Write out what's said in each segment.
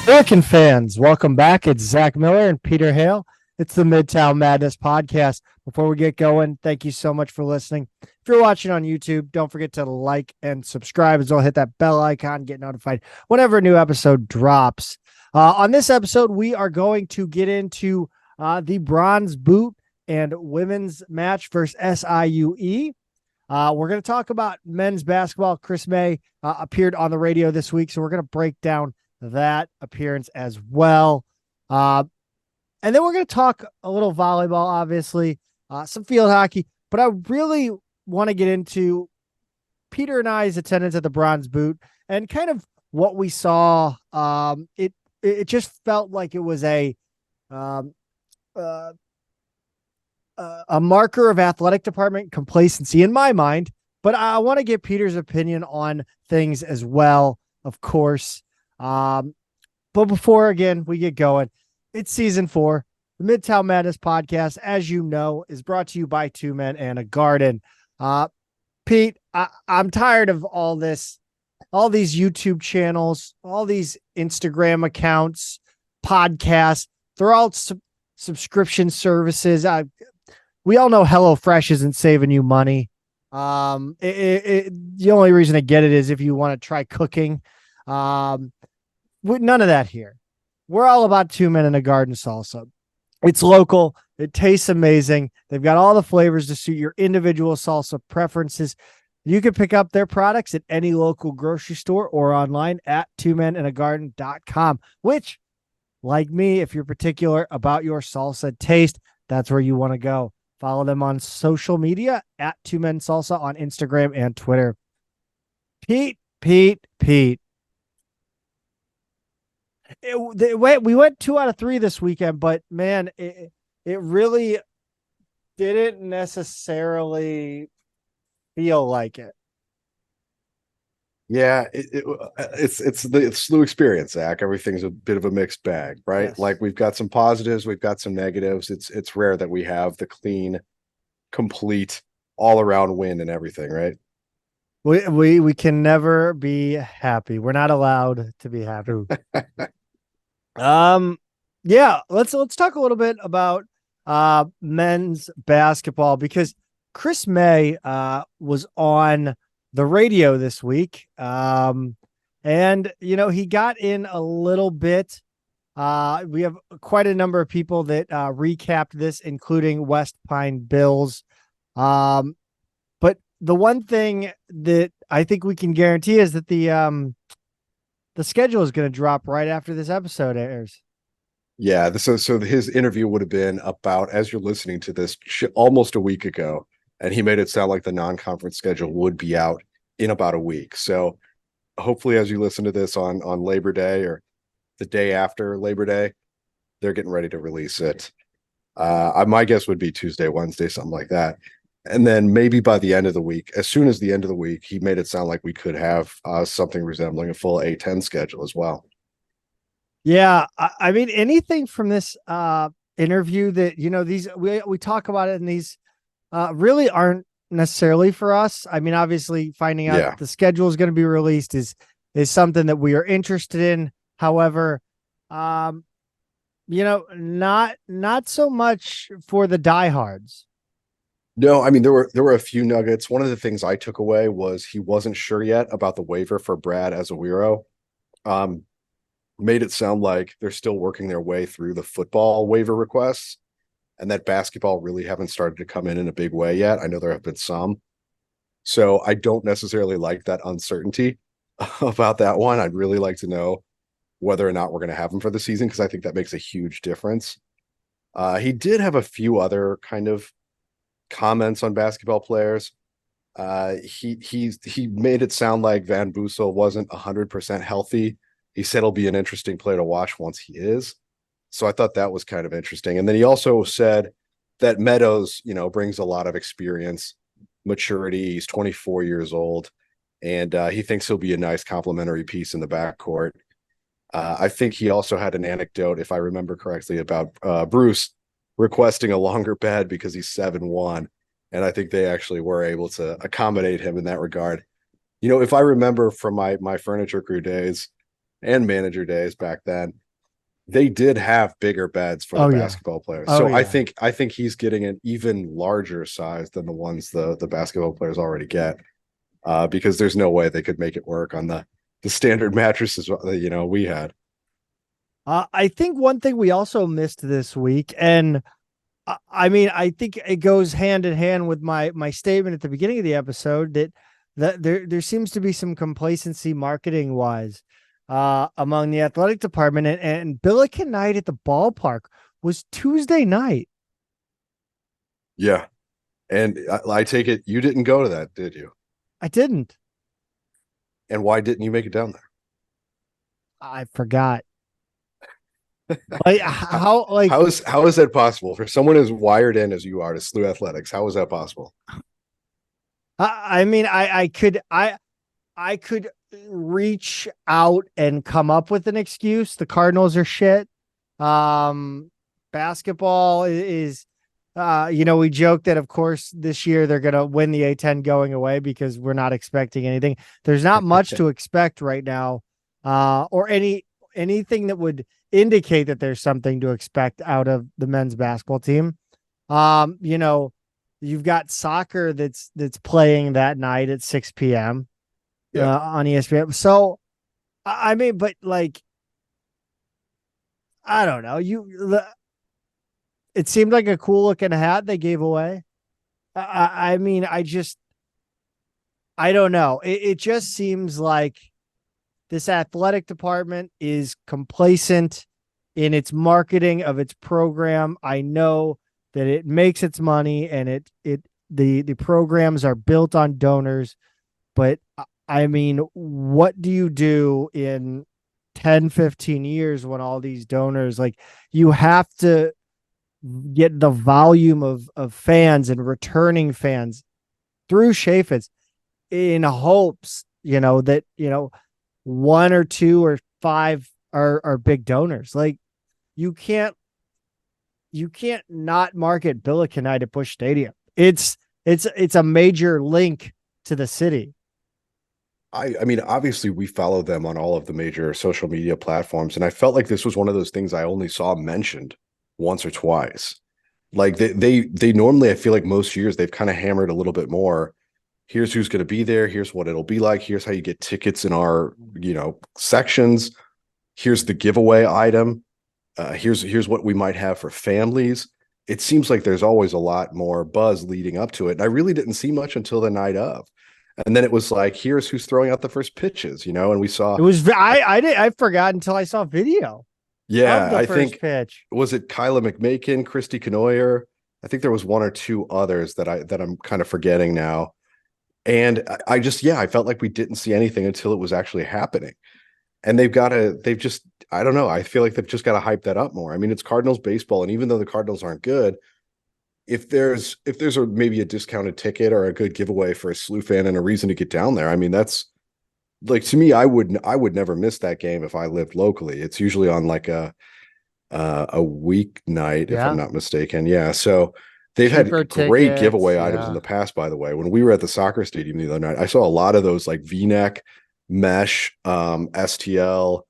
Billiken fans, welcome back. It's Zach Miller and Peter Hale. It's the Midtown Madness Podcast. Before we get going, thank you so much for listening. If you're watching on YouTube, don't forget to like and subscribe as well. Hit that bell icon, get notified whenever a new episode drops. On this episode, we are going to get into the bronze boot and women's match versus SIUE. We're going to talk about men's basketball. Chris May appeared on the radio this week, so we're going to break down that appearance as well. And then we're going to talk a little volleyball, obviously, some field hockey, but I really want to get into Peter and I's attendance at the bronze boot and kind of what we saw. It just felt like it was a marker of athletic department complacency in my mind, but I want to get Peter's opinion on things as well, of course. But before, again, we get going, it's season 4. The Midtown Madness Podcast, as you know, is brought to you by Two Men and a Garden. Pete, I'm tired of all these YouTube channels, all these Instagram accounts, podcasts. They're all subscription services. We all know HelloFresh isn't saving you money. The only reason to get it is if you want to try cooking. None of that here. We're all about Two Men in a Garden salsa. It's local. It tastes amazing. They've got all the flavors to suit your individual salsa preferences. You can pick up their products at any local grocery store or online at twomeninagarden.com, which, like me, if you're particular about your salsa taste, that's where you want to go. Follow them on social media at Two Men Salsa on Instagram and Twitter. Pete. We went 2 out of 3 this weekend, but man, it really didn't necessarily feel like it. Yeah, it's the SLU experience, Zach. Everything's a bit of a mixed bag, right? Yes. Like we've got some positives, we've got some negatives. It's rare that we have the clean, complete, all around win and everything, right? We can never be happy. We're not allowed to be happy. Yeah, let's talk a little bit about men's basketball, because Chris May was on the radio this week. And he got in a little bit. We have quite a number of people that recapped this, including West Pine Bills. But the one thing that I think we can guarantee is that the schedule is going to drop right after this episode airs. Yeah, so his interview would have been about, as you're listening to this, almost a week ago, and he made it sound like the non-conference schedule would be out in about a week. So hopefully, as you listen to this on Labor Day or the day after Labor Day, they're getting ready to release it. My guess would be Tuesday, Wednesday, something like that. And then maybe by the end of the week, as soon as the end of the week, he made it sound like we could have something resembling a full A10 schedule as well. Yeah, I mean, anything from this interview that, these we talk about it, and these really aren't necessarily for us. I mean, obviously finding out the schedule is going to be released is something that we are interested in. However, not so much for the diehards. No, I mean, there were a few nuggets. One of the things I took away was he wasn't sure yet about the waiver for Brad Azawiro. Made it sound like they're still working their way through the football waiver requests, and that basketball really haven't started to come in a big way yet. I know there have been some. So I don't necessarily like that uncertainty about that one. I'd really like to know whether or not we're going to have him for the season, because I think that makes a huge difference. He did have a few other kind of comments on basketball players. He made it sound like Van Boesel wasn't 100% healthy. He said he'll be an interesting player to watch once he is. So I thought that was kind of interesting. And then he also said that Meadows, brings a lot of experience, maturity. He's 24 years old, and he thinks he'll be a nice complementary piece in the backcourt. I think he also had an anecdote, if I remember correctly, about Bruce requesting a longer bed because he's 7'1", and I think they actually were able to accommodate him in that regard. If I remember from my furniture crew days, and manager days back then, they did have bigger beds for the basketball players. So I think he's getting an even larger size than the ones the basketball players already get, because there's no way they could make it work on the standard mattresses we had. I think one thing we also missed this week, and I mean, I think it goes hand in hand with my statement at the beginning of the episode that there seems to be some complacency marketing wise among the athletic department, and Billiken night at the ballpark was Tuesday night. Yeah. And I take it you didn't go to that, did you? I didn't. And why didn't you make it down there? I forgot. How is that possible for someone as wired in as you are to SIUE athletics? How is that possible? I mean, I could reach out and come up with an excuse. The Cardinals are shit. Basketball is we joke that of course this year they're gonna win the A10 going away because we're not expecting anything. There's not much to expect right now, or anything that would indicate that there's something to expect out of the men's basketball team. You've got soccer that's playing that night at 6 p.m. On ESPN. So, I mean, but like, I don't know. It seemed like a cool looking hat they gave away. I mean, I don't know. It just seems like this athletic department is complacent in its marketing of its program. I know that it makes its money and the programs are built on donors, but I mean, what do you do in 10, 15 years when all these donors, like, you have to get the volume of fans and returning fans through Chaffetz in hopes, that, one or two or five are big donors. Like, you can't not market Billiken night at Busch Stadium. It's a major link to the city. I mean, obviously we follow them on all of the major social media platforms, and I felt like this was one of those things I only saw mentioned once or twice. Like they normally, I feel like most years they've kind of hammered a little bit more. Here's who's going to be there. Here's what it'll be like. Here's how you get tickets in our, sections. Here's the giveaway item. Here's what we might have for families. It seems like there's always a lot more buzz leading up to it. And I really didn't see much until the night of. And then it was like, here's who's throwing out the first pitches, and we saw. It was, I forgot until I saw video. Yeah, I think pitch. Was it Kyla McMakin, Christy Canoyer? I think there was one or two others that I'm kind of forgetting now. And I felt like we didn't see anything until it was actually happening. And I don't know. I feel like they've just got to hype that up more. I mean, it's Cardinals baseball. And even though the Cardinals aren't good, if there's maybe a discounted ticket or a good giveaway for a SIUE fan and a reason to get down there, I mean, that's like, to me, I would never miss that game if I lived locally. It's usually on like a weeknight, if I'm not mistaken. Yeah. So they've had great giveaway items in the past, by the way. When we were at the soccer stadium the other night, I saw a lot of those like V-neck, mesh, STL,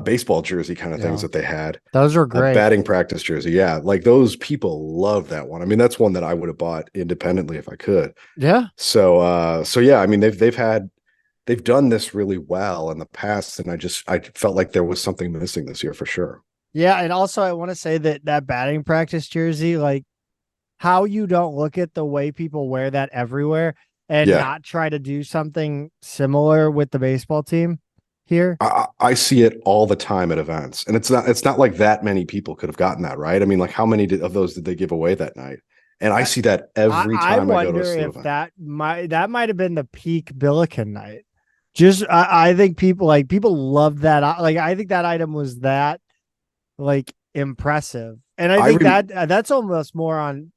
baseball jersey kind of things that they had. Those are great. Batting practice jersey. Yeah. Like those people love that one. I mean, that's one that I would have bought independently if I could. Yeah. So yeah, I mean, they've done this really well in the past. And I felt like there was something missing this year for sure. Yeah. And also I want to say that batting practice jersey, like, how you don't look at the way people wear that everywhere and not try to do something similar with the baseball team here. I see it all the time at events, and it's not like that many people could have gotten that, right? I mean, like, how many of those did they give away that night? And I see that every time I go to a SIUE event. That might have been the peak Billiken night. Just I think people love that. Like, I think that item was that like impressive, and I think that's almost more on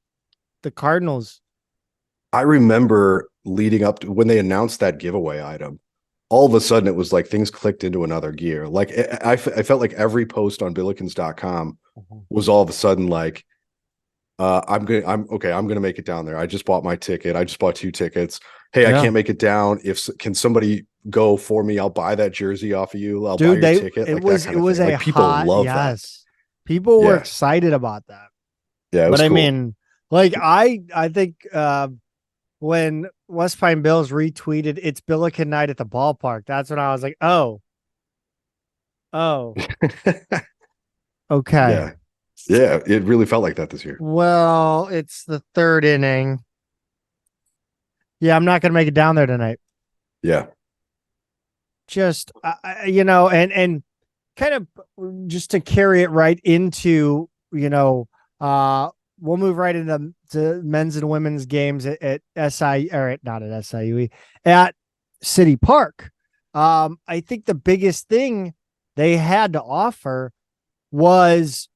the Cardinals. I remember leading up to when they announced that giveaway item, all of a sudden it was like things clicked into another gear. Like I felt like every post on Billikens.com was all of a sudden like, I'm going to make it down there. I just bought my ticket. I just bought 2 tickets. Hey, I can't make it down. Can somebody go for me. I'll buy that jersey off of you. I'll buy Dude, your ticket. Like that kind of thing. a Like people hot, love that. yes. People were Yeah. excited about that. Yeah. It But was I cool. mean, like I think when West Pine Bills retweeted it's Billiken night at the ballpark, that's when I was like, oh, okay. Yeah. Yeah. It really felt like that this year. Well, it's the third inning. Yeah, I'm not gonna make it down there tonight. Yeah. Just and kind of just to carry it right into we'll move right into men's and women's games at SI or not at SIUE at City Park. I think the biggest thing they had to offer was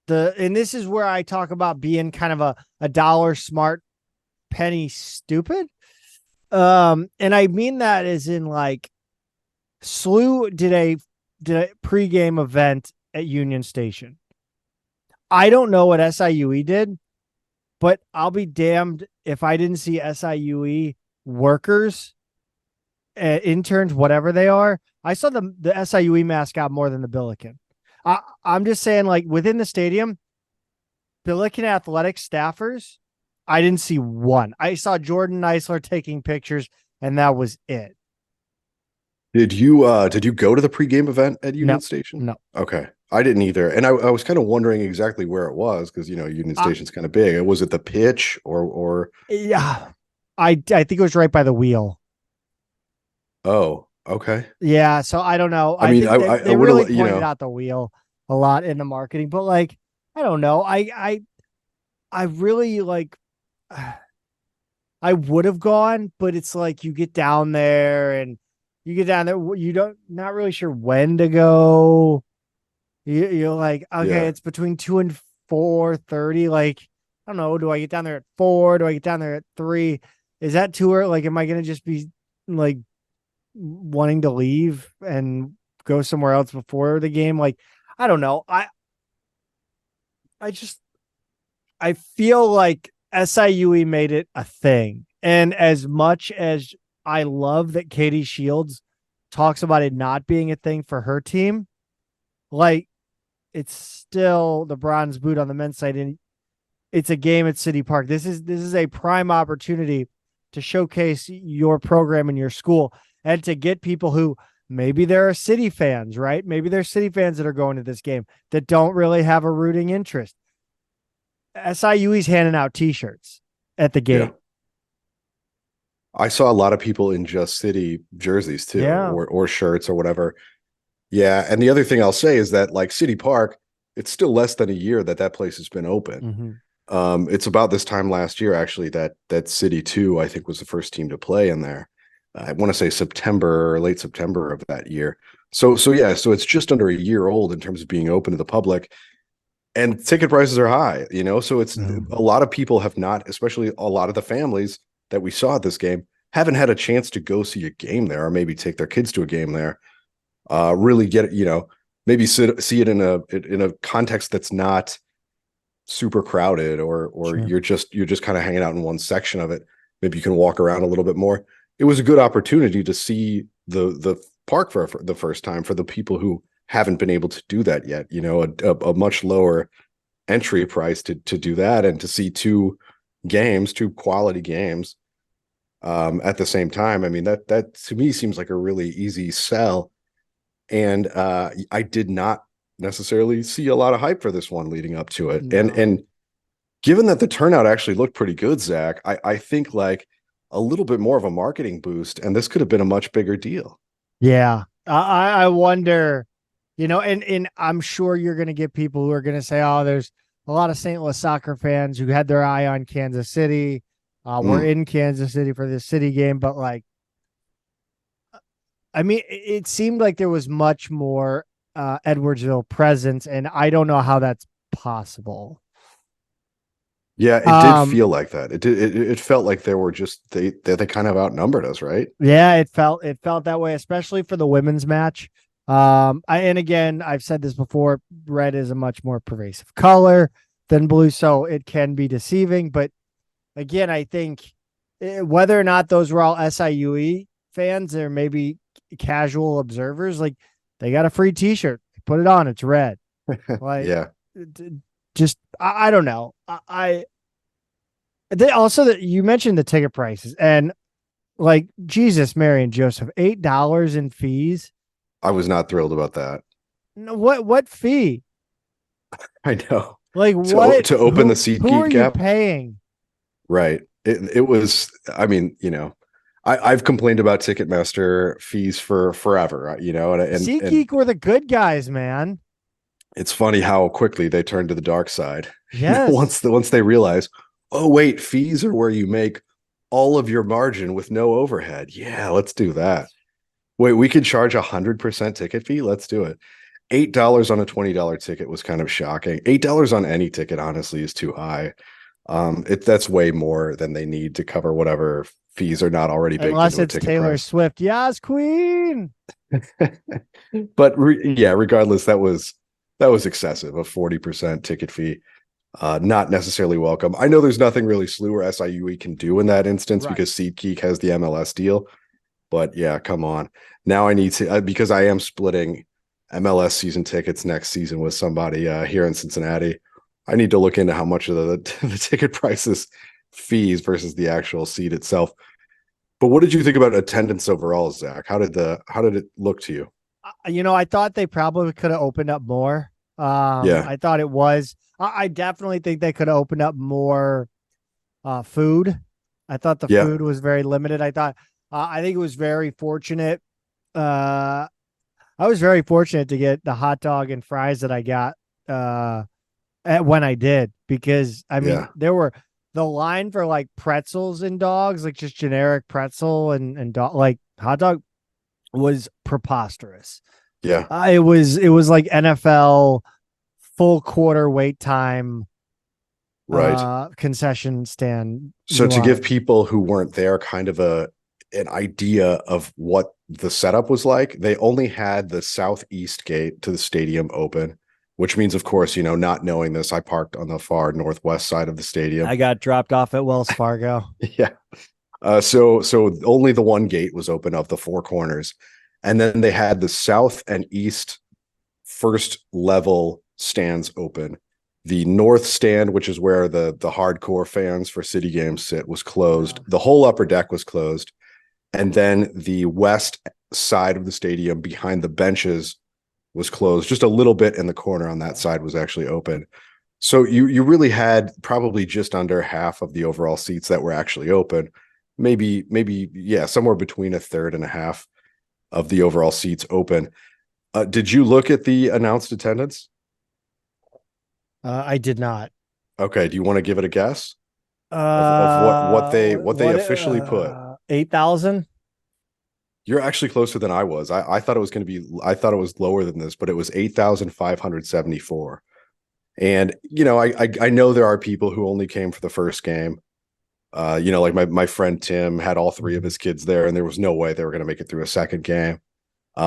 and this is where I talk about being kind of a dollar smart, penny stupid. And I mean that as in like SLU did a pregame event at Union Station. I don't know what SIUE did, but I'll be damned if I didn't see SIUE workers, interns, whatever they are. I saw the SIUE mascot more than the Billiken. I'm just saying, like within the stadium, Billiken Athletics staffers, I didn't see one. I saw Jordan Neisler taking pictures, and that was it. Did you go to the pregame event at Union Station? No. Okay. I didn't either. And I was kind of wondering exactly where it was because Union Station's kind of big. Was it the pitch or yeah. I think it was right by the wheel. Oh, okay. Yeah, so I don't know. I mean, think they really pointed out the wheel a lot in the marketing, but like I don't know. I really like I would have gone, but it's like you get down there, you don't not really sure when to go. You're like, okay, it's between 2 and 4:30. Like, I don't know. Do I get down there at 4? Do I get down there at 3? Is that too early? Like, am I going to just be like wanting to leave and go somewhere else before the game? Like, I don't know. I feel like SIUE made it a thing. And as much as I love that Katie Shields talks about it not being a thing for her team, like it's still the bronze boot on the men's side, and it's a game at City Park. This is a prime opportunity to showcase your program in your school and to get people who maybe there are City fans, right? Maybe there's City fans that are going to this game that don't really have a rooting interest. SIUE's handing out T-shirts at the gate. Yeah. I saw a lot of people in Just City jerseys too, or shirts or whatever. Yeah, and the other thing I'll say is that like City Park, it's still less than a year that place has been open. Mm-hmm. It's about this time last year actually that City 2 I think was the first team to play in there. I want to say September or late September of that year. So it's just under a year old in terms of being open to the public. And ticket prices are high, so it's a lot of people have not, especially a lot of the families that we saw at this game, haven't had a chance to go see a game there or maybe take their kids to a game there. Really get it, maybe see it in a context that's not super crowded or sure. you're just kind of hanging out in one section of it. Maybe you can walk around a little bit more. It was a good opportunity to see the park for the first time for the people who haven't been able to do that yet, a much lower entry price to do that and to see two quality games at the same time. I mean, that to me seems like a really easy sell. And I did not necessarily see a lot of hype for this one leading up to it. No. And given that the turnout actually looked pretty good, Zach, I think like a little bit more of a marketing boost, and this could have been a much bigger deal. Yeah. I wonder, and I'm sure you're going to get people who are going to say, oh, there's a lot of St. Louis soccer fans who had their eye on Kansas City. We're in Kansas City for this City game, but like, I mean, it seemed like there was much more Edwardsville presence, and I don't know how that's possible. Yeah, it did feel like that. It felt like there were just they kind of outnumbered us, right? Yeah, it felt that way, especially for the women's match. And again, I've said this before, red is a much more pervasive color than blue, so it can be deceiving. But again, I think whether or not those were all SIUE fans or maybe casual observers, like they got a free t-shirt, put it on, it's red. Like, Yeah. just, I don't know. They also, that you mentioned the ticket prices, and like, Jesus, Mary and Joseph, $8 in fees. I was not thrilled about that. No, what fee? I know. Like, To what? to open the Who are SeatGeek you app. paying? Right. It was, I mean, I've complained about Ticketmaster fees for forever, and SeatGeek were the good guys, man. it's funny how quickly they turn to the dark side. Yes. Once they realize, oh wait, fees are where you make all of your margin with no overhead. Yeah, let's do that. Wait, we could charge 100% ticket fee. Let's do it. $8 on a $20 ticket was kind of shocking. $8 on any ticket, honestly, is too high. That's way more than they need to cover whatever fees are not already baked Unless into a it's ticket Taylor price. Swift. Yes, Queen. But yeah, regardless, that was excessive. A 40% ticket fee, not necessarily welcome. I know there's nothing really SLU or SIUE can do in that instance Right. because SeatGeek has the MLS deal. But yeah, come on. Now I need to, because I am splitting MLS season tickets next season with somebody here in Cincinnati. I need to look into how much of the ticket prices fees versus the actual seat itself. But what did you think about attendance overall, Zach? How did it look to you? I thought they probably could have opened up more. Yeah. I thought it was. I definitely think they could have opened up more food. I thought the Yeah. food was very limited. I think it was very fortunate. I was very fortunate to get the hot dog and fries that I got when I did, because I mean Yeah. there were the line for like pretzels and dogs, like just generic pretzel and like hot dog, was preposterous. Yeah. It was like NFL full quarter wait time Right. concession stand So to give line. people who weren't there kind of an idea of what the setup was like, they only had the southeast gate to the stadium open, which means, of course, not knowing this, I parked on the far northwest side of the stadium. I got dropped off at Wells Fargo. Yeah. So only the one gate was open of the four corners, and then they had the south and east first level stands open. The north stand, which is where the hardcore fans for city games sit, was closed. The whole upper deck was closed, and then the west side of the stadium behind the benches was closed. Just a little bit in the corner on that side was actually open. So you really had probably just under half of the overall seats that were actually open. Maybe yeah, somewhere between a third and a half of the overall seats open. Did you look at the announced attendance? I did not. Okay, do you want to give it a guess of what they officially put? 8,000. You're actually closer than I was. I thought it was going to be. I thought it was lower than this, but it was 8,574. And I know there are people who only came for the first game. Like my friend Tim had all three of his kids there, and there was no way they were going to make it through a second game.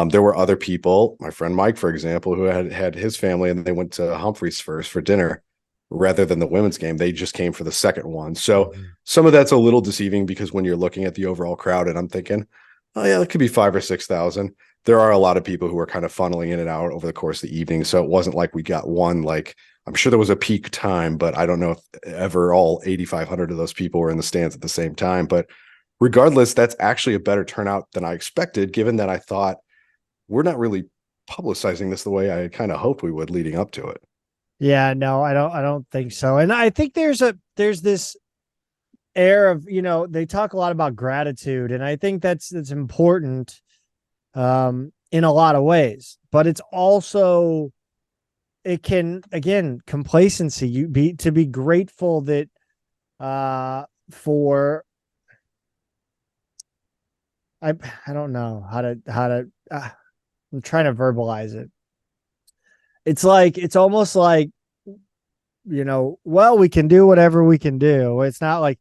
There were other people, my friend Mike, for example, who had his family, and they went to Humphreys first for dinner rather than the women's game. They just came for the second one. So some of that's a little deceiving, because when you're looking at the overall crowd, and I'm thinking, oh yeah, it could be 5,000 or 6,000. There are a lot of people who are kind of funneling in and out over the course of the evening. So it wasn't like we got one, like, I'm sure there was a peak time, but I don't know if ever all 8,500 of those people were in the stands at the same time. But regardless, that's actually a better turnout than I expected, given that I thought we're not really publicizing this the way I kind of hoped we would leading up to it. Yeah, no, I don't think so. And I think there's this air of, they talk a lot about gratitude, and I think that's important in a lot of ways, but it's also, it can, again, complacency. To be grateful that for, I don't know how to I'm trying to verbalize it. It's almost like, well, we can do whatever we can do. It's not like,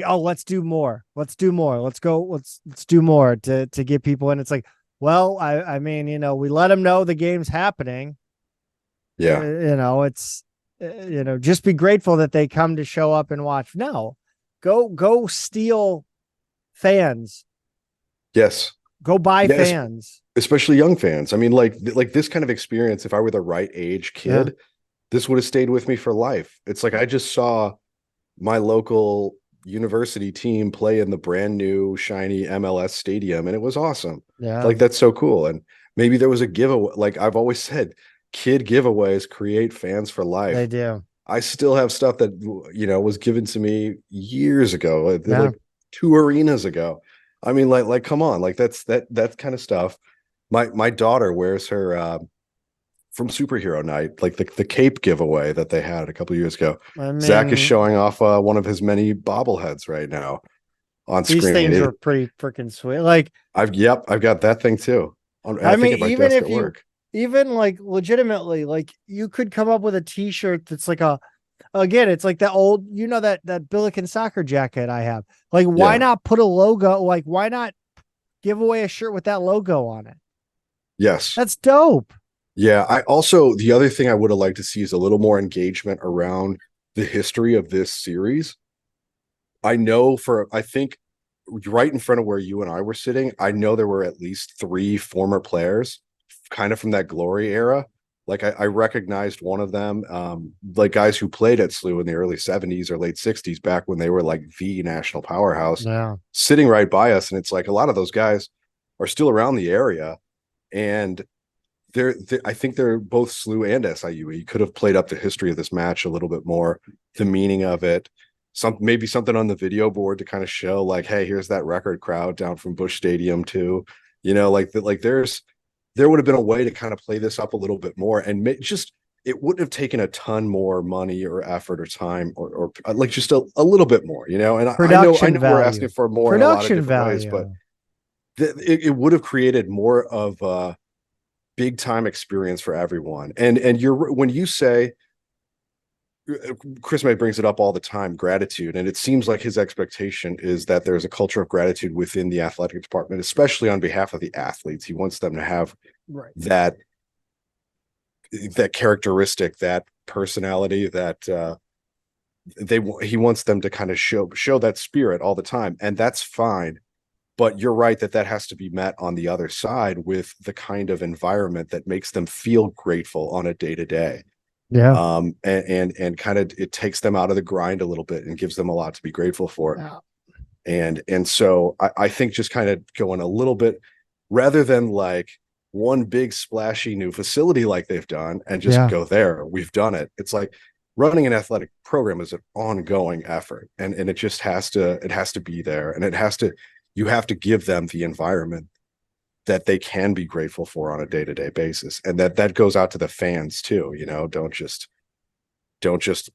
oh, let's do more. Let's do more. Let's go. Let's do more to get people in. It's like, well, I mean, we let them know the game's happening. Yeah. It's, just be grateful that they come to show up and watch. No, go steal fans. Yes. Go buy Yes. fans. Especially young fans. I mean, like this kind of experience, if I were the right age Yeah. kid, this would have stayed with me for life. It's like I just saw my local university team play in the brand new shiny MLS stadium, and it was awesome. Yeah. Like that's so cool. And maybe there was a giveaway. Like I've always said, kid giveaways create fans for They life. do. I still have stuff that was given to me years ago, Yeah. like 2 arenas ago. I mean, like come on, like that kind of stuff. My daughter wears her from Superhero Night, like the cape giveaway that they had a couple of years ago. I Zach is mean, showing off one of his many bobbleheads right now on these screen. things are pretty freaking sweet. Like, I've got that thing too. I I think mean, at my even desk if at you, work. even like legitimately, like you could come up with a t-shirt that's like again, it's like that old, that Billiken soccer jacket I have. Like, why Yeah. not put a logo? Like, why not give away a shirt with that logo on it? Yes. That's dope. Yeah. I also, the other thing I would have liked to see is a little more engagement around the history of this series. I think right in front of where you and I were sitting, I know there were at least 3 former players kind of from that glory era. Like I recognized one of them, like guys who played at SLU in the early 70s or late 60s, back when they were like the national powerhouse, Yeah. sitting right by us. And it's like a lot of those guys are still around the area. And I think they're both SLU and SIUE. You could have played up the history of this match a little bit more, the meaning of it, maybe something on the video board to kind of show like, hey, here's that record crowd down from Busch Stadium too. There would have been a way to kind of play this up a little bit more, and it wouldn't have taken a ton more money or effort or time or like just a little bit more, And I Production know we're value. asking for more in a lot of Production different ways, but value. it would have created more of a big time experience for everyone. And when you say, Chris May brings it up all the time, gratitude, and it seems like his expectation is that there's a culture of gratitude within the athletic department, especially on behalf of the athletes. He wants them to have Right. that characteristic, that personality, that he wants them to kind of show that spirit all the time, and that's fine. But you're right that has to be met on the other side with the kind of environment that makes them feel grateful on a day to day. Yeah. And kind of it takes them out of the grind a little bit and gives them a lot to be grateful for. Yeah. And so I think just kind of going a little bit, rather than like one big splashy new facility like they've done and just go there, we've done it. It's like running an athletic program is an ongoing effort, and it just has to be there, and you have to give them the environment that they can be grateful for on a day-to-day basis. And that goes out to the fans too, don't just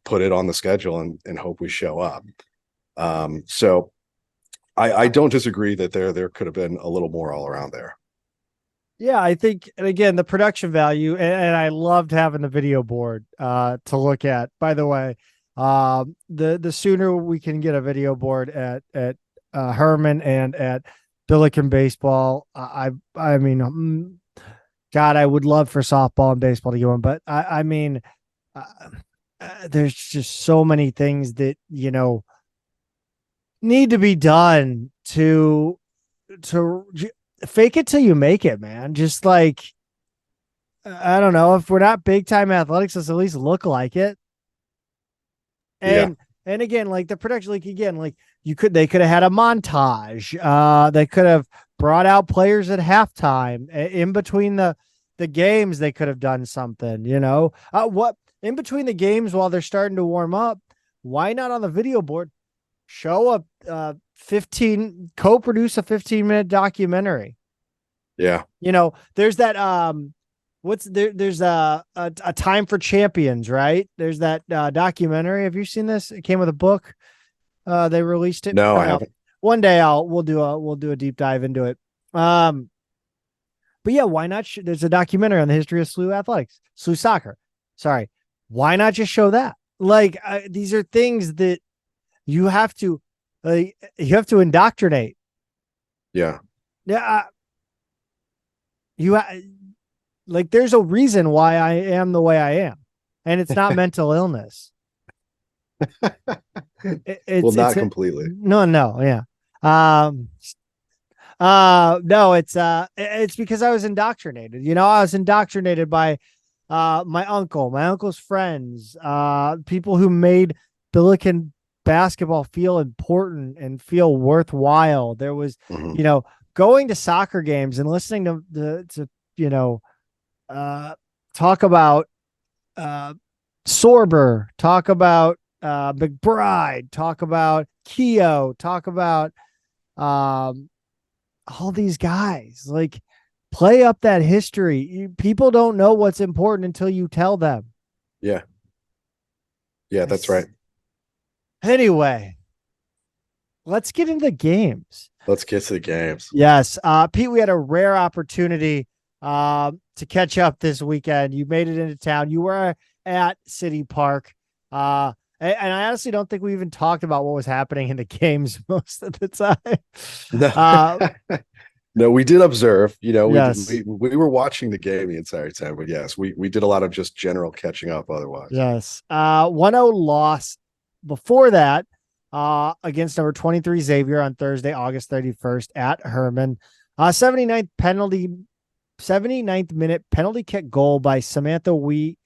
put it on the schedule and hope we show up. So I don't disagree that there could have been a little more all around there. Yeah, I think, and again, the production value, and I loved having the video board to look at. By the way, the sooner we can get a video board at Herman and at Billiken baseball, I mean, God, I would love for softball and baseball to get one, but I mean, there's just so many things that need to be done to fake it till you make it, man. Just like, I don't know, if we're not big time athletics, let's at least look like it. And again, like the production, like again, like they could have had a montage. They could have brought out players at halftime in between the games. They could have done something, what in between the games while they're starting to warm up. Why not on the video board show a co-produce a 15-minute documentary? Yeah. There's that there's a Time for Champions, right? There's that documentary. Have you seen this? It came with a book. They released it. No, I haven't. One day we'll do a deep dive into it. But yeah, why not? There's a documentary on the history of SLU soccer. Sorry. Why not just show that? Like, these are things that you have to indoctrinate. Yeah. Yeah. Like, there's a reason why I am the way I am, and it's not mental illness. Well, not completely. No. Yeah. No, it's because I was indoctrinated. I was indoctrinated by my uncle's friends, people who made Billiken basketball feel important and feel worthwhile. There was, Mhm. going to soccer games and listening to you know, uh, talk about Sorber, talk about McBride, talk about Keogh, talk about um, all these guys. Like, play up that history. People don't know what's important until you tell them. Yeah. Yeah, that's right. Anyway, let's get into the games. Let's get to the games. Yes. Pete, we had a rare opportunity to catch up this weekend. You made it into town. You were at City Park. And I honestly don't think we even talked about what was happening in the games most of the time. No, Uh, no, we did observe. yes. We were watching the game the entire time, but yes, we did a lot of just general catching up otherwise. Yes. 1-0 loss before that against number 23 Xavier on Thursday, August 31st at Herman. 79th minute penalty kick goal by Samantha Weehee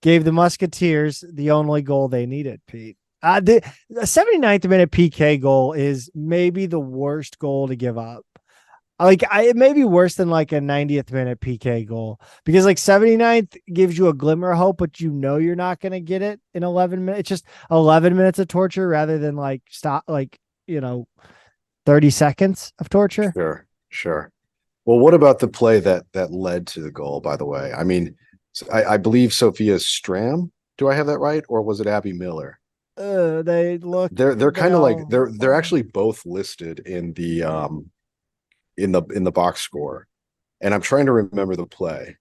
gave the Musketeers the only goal they needed, Pete. The 79th minute PK goal is maybe the worst goal to give up. It may be worse than like a 90th minute PK goal, because like 79th gives you a glimmer of hope, but you're not going to get it in 11 minutes. It's just 11 minutes of torture rather than 30 seconds of torture. Sure. Well, what about the play that led to the goal, by the way? I mean, I believe Sophia Stram. Do I have that right? Or was it Abby Miller? They look, They're kind of like they're actually both listed in the in the box score. And I'm trying to remember the play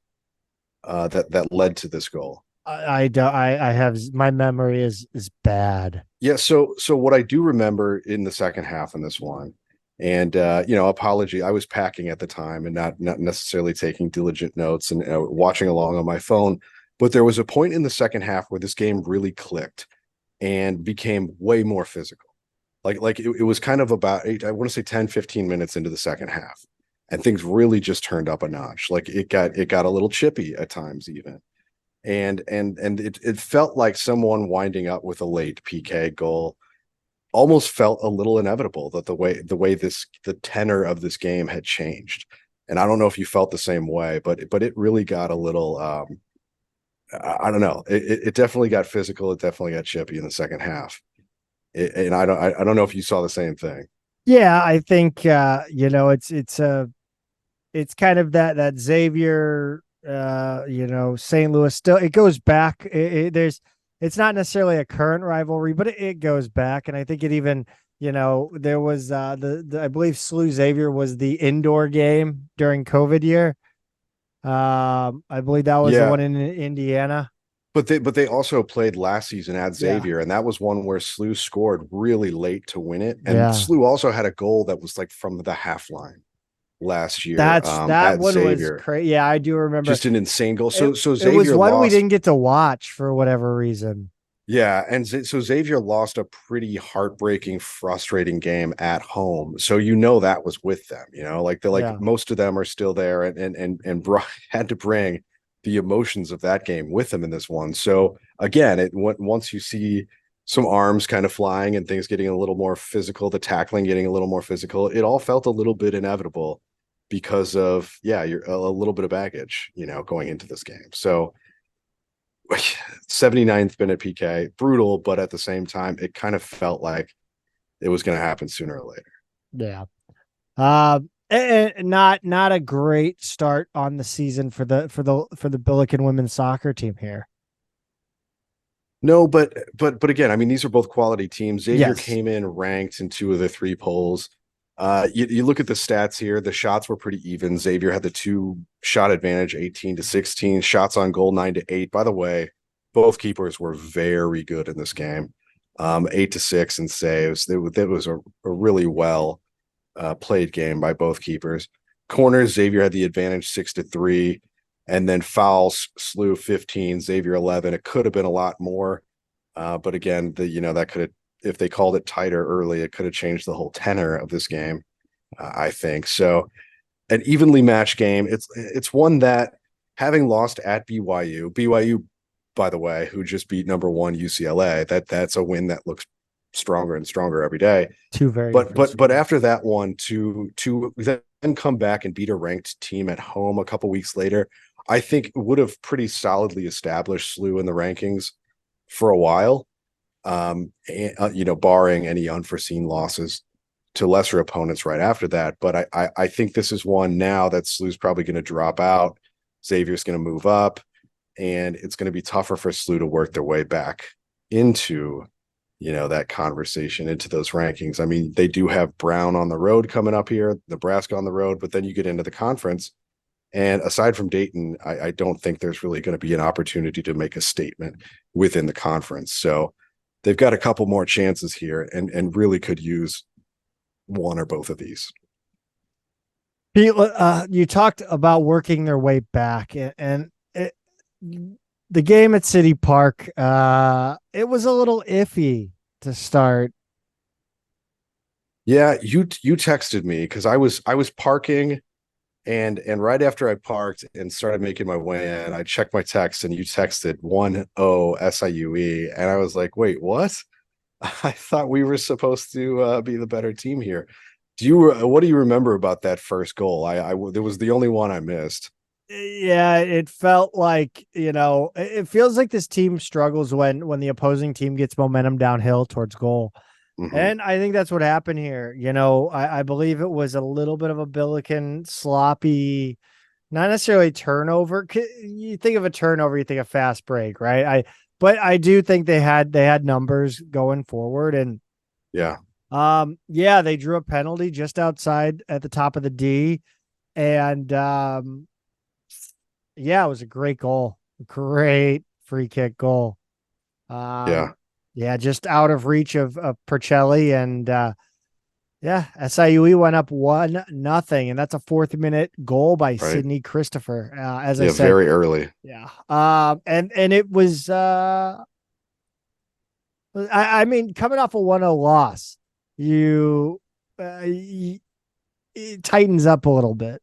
that led to this goal. I don't, I have, my memory is bad. Yeah, so what I do remember in the second half in this one, and apology, I was packing at the time and not necessarily taking diligent notes and watching along on my phone, but there was a point in the second half where this game really clicked and became way more physical. It was kind of about I want to say 10, 15 minutes into the second half, and things really just turned up a notch. Like it got a little chippy at times even. And it felt like someone winding up with a late PK goal almost felt a little inevitable, that the way the tenor of this game had changed. And I don't know if you felt the same way, but it really got a little I don't know. It definitely got physical. It definitely got chippy in the second half. And I don't know if you saw the same thing. Yeah, I think it's kind of that Xavier, St. Louis, still it goes back. It's not necessarily a current rivalry, but it goes back. And I think it even, there was the I believe SIUE Xavier was the indoor game during COVID year. I believe that was the one in Indiana. But they also played last season at Xavier, Yeah. and that was one where SIUE scored really late to win it. And Yeah. SIUE also had a goal that was like from the half line last year. That at one Xavier. was crazy. Yeah, I do remember. Just an insane goal. So It was Xavier one we lost. didn't get to watch for whatever reason. Yeah, and so Xavier lost a pretty heartbreaking, frustrating game at home. So that was with them. Most of them are still there, and had to bring the emotions of that game with them in this one. So again, once you see some arms kind of flying and things getting a little more physical, the tackling getting a little more physical, it all felt a little bit inevitable because of you're a little bit of baggage, going into this game. So 79th minute PK, brutal, but at the same time, it kind of felt like it was going to happen sooner or later. Yeah. Not a great start on the season for the Billiken women's soccer team here. No, but again, I mean, these are both quality teams. Xavier Yes. came in ranked in 2 of the 3 polls. You look at the stats here, the shots were pretty even. Xavier had the 2 shot advantage, 18-16, shots on goal, 9-8. By the way, both keepers were very good in this game. 8-6 in saves. That was a really well played game by both keepers. Corners, Xavier had the advantage, 6-3, and then fouls, SIUE 15, Xavier 11. It could have been a lot more, but again, that could have if they called it tighter early, it could have changed the whole tenor of this game. I think so. An evenly matched game. It's one that, having lost at BYU, by the way, who just beat number one UCLA, that's a win that looks stronger and stronger every day. Two very But after that one, to then come back and beat a ranked team at home a couple weeks later, I think would have pretty solidly established SLU in the rankings for a while. And, barring any unforeseen losses to lesser opponents right after that. But I think this is one now that SLU's probably going to drop out. Xavier's going to move up, and it's going to be tougher for SLU to work their way back into, that conversation, into those rankings. I mean, they do have Brown on the road coming up here, Nebraska on the road, but then you get into the conference. And aside from Dayton, I don't think there's really going to be an opportunity to make a statement within the conference. So they've got a couple more chances here and really could use one or both of these. Pete, you talked about working their way back, and the game at City Park, it was a little iffy to start. Yeah, you texted me because I was parking, and right after I parked and started making my way in, I checked my text and you texted 1-0 SIUE, and I was like, wait, what? I thought we were supposed to be the better team here. What do you remember about that first goal? There was the only one I missed. Yeah, it felt like, it feels like this team struggles when the opposing team gets momentum downhill towards goal. Mm-hmm. And I think that's what happened here. I believe it was a little bit of a Billiken sloppy, not necessarily turnover. You think of a turnover, you think of fast break, right? But I do think they had numbers going forward, and they drew a penalty just outside at the top of the D, and it was a great goal, great free kick goal. Just out of reach of Percelli, and SIUE went up 1-0, and that's a 4th minute goal by Sydney Christopher. As I said, very early. Yeah. And it was, I mean, coming off a 1-0 loss, it tightens up a little bit.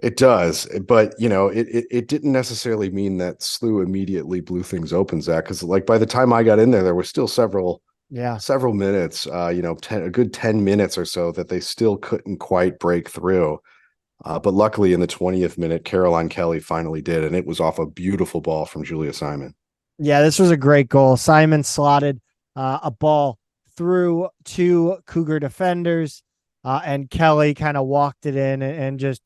It does, but it didn't necessarily mean that SLU immediately blew things open, Zach, because by the time I got in there were still several minutes, a good 10 minutes or so that they still couldn't quite break through. But luckily in the 20th minute, Caroline Kelly finally did, and it was off a beautiful ball from Julia Simon. Yeah, this was a great goal. Simon slotted a ball through 2 Cougar defenders, and Kelly kind of walked it in and just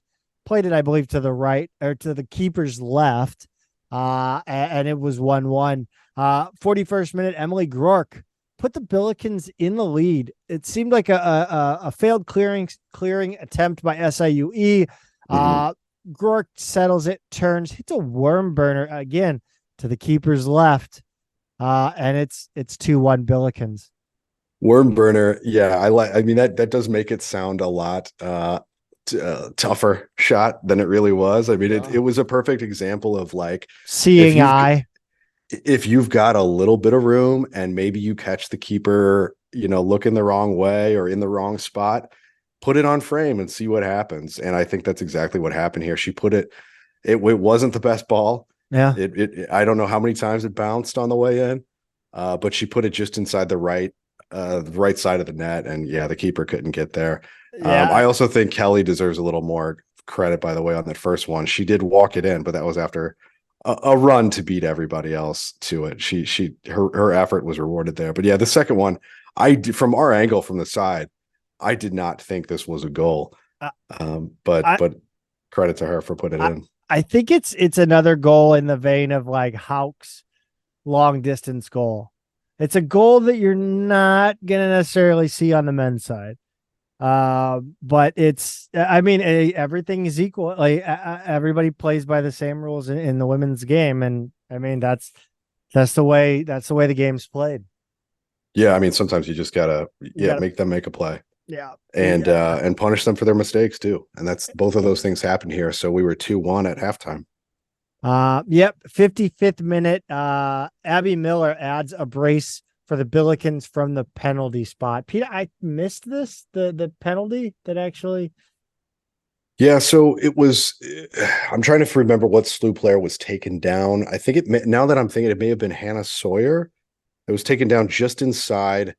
played it, I believe, to the right or to the keeper's left, and it was 1-1. 41st minute, Emily Grork put the Billikens in the lead. It seemed like a failed clearing attempt by SIUE. Grork settles it, turns, hits a worm burner again to the keeper's left, and it's 2-1 Billikens. Worm burner, yeah, I mean that does make it sound a lot tougher shot than it really was. I mean, it was a perfect example of seeing eye. If you've got a little bit of room and maybe you catch the keeper, looking the wrong way or in the wrong spot, put it on frame and see what happens. And I think that's exactly what happened here. She put it wasn't the best ball. Yeah. I don't know how many times it bounced on the way in, but she put it just inside the right side of the net. And the keeper couldn't get there. Yeah. I also think Kelly deserves a little more credit, by the way, on that first one. She did walk it in, but that was after a run to beat everybody else to it. Her effort was rewarded there. But the second one, from our angle from the side, I did not think this was a goal. But credit to her for putting it in. I think it's another goal in the vein of Houck's long distance goal. It's a goal that you're not going to necessarily see on the men's side. But everything is equal. Everybody plays by the same rules in the women's game. And I mean, that's the way the game's played. Yeah. I mean, sometimes you just gotta make them make a play. Yeah. And punish them for their mistakes too. And that's both of those things happened here. So we were 2-1 at halftime. 55th minute. Abby Miller adds a brace for the Billikens from the penalty spot. Peter, I missed this, the penalty that actually. Yeah, so it was. I'm trying to remember what SLU player was taken down. I think now that I'm thinking, it may have been Hannah Sawyer. It was taken down just inside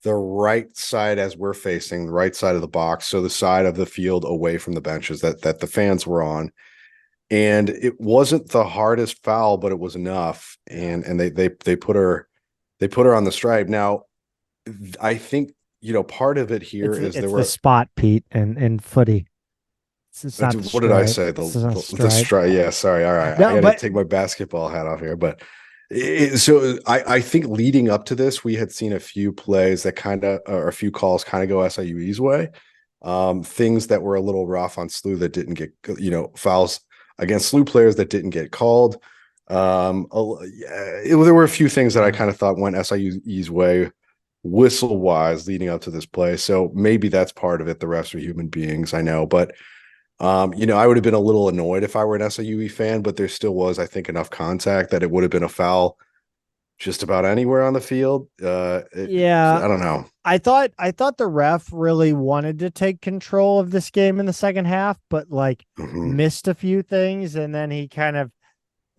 the right side as we're facing the right side of the box, so the side of the field away from the benches that the fans were on. And it wasn't the hardest foul, but it was enough. And they put her on the stripe. Now, I think part of it here is there were the spot, Pete, and footy. It's not what did I say? The stripe. Yeah, sorry. All right, I had to take my basketball hat off here, but. So I think leading up to this, we had seen a few plays that or a few calls kind of go SIUE's way. Things that were a little rough on SLU that didn't get, fouls against SLU players that didn't get called. There were a few things that I kind of thought went SIUE's way whistle wise leading up to this play. So maybe that's part of it. The refs are human beings, I know, but I would have been a little annoyed if I were an SIUE fan, but there still was, I think, enough contact that it would have been a foul just about anywhere on the field. I don't know. I thought the ref really wanted to take control of this game in the second half, but missed a few things, and then he kind of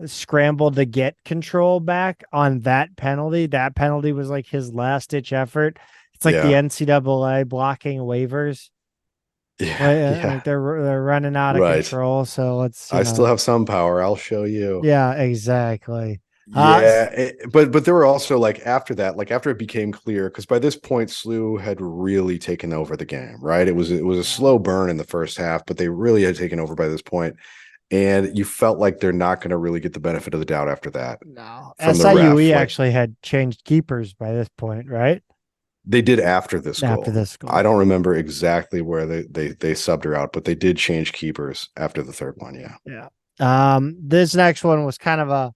scrambled to get control back on that penalty. That penalty was like his last ditch effort. It's like the NCAA blocking waivers. Like they're running out of control. So I still have some power. I'll show you. Yeah, exactly. But there were also after that, after it became clear, because by this point SLU had really taken over the game, right? It was a slow burn in the first half, but they really had taken over by this point, and you felt like they're not going to really get the benefit of the doubt after that. No, SIUE actually had changed keepers by this point, right? They did after this goal. After this goal. I don't remember exactly where they subbed her out, but they did change keepers after the third one. Yeah. Yeah. This next one was kind of a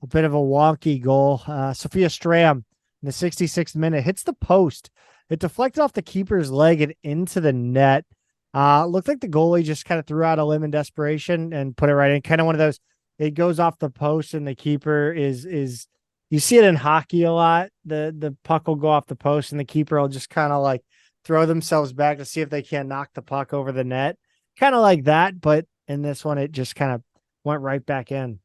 bit of a wonky goal. Sophia Stram in the 66th minute hits the post. It deflected off the keeper's leg and into the net. Looked like the goalie just kind of threw out a limb in desperation and put it right in. Kind of one of those, it goes off the post and the keeper is you see it in hockey a lot. The puck will go off the post and the keeper will just kind of throw themselves back to see if they can't knock the puck over the net. Kind of like that, but in this one, it just kind of went right back in.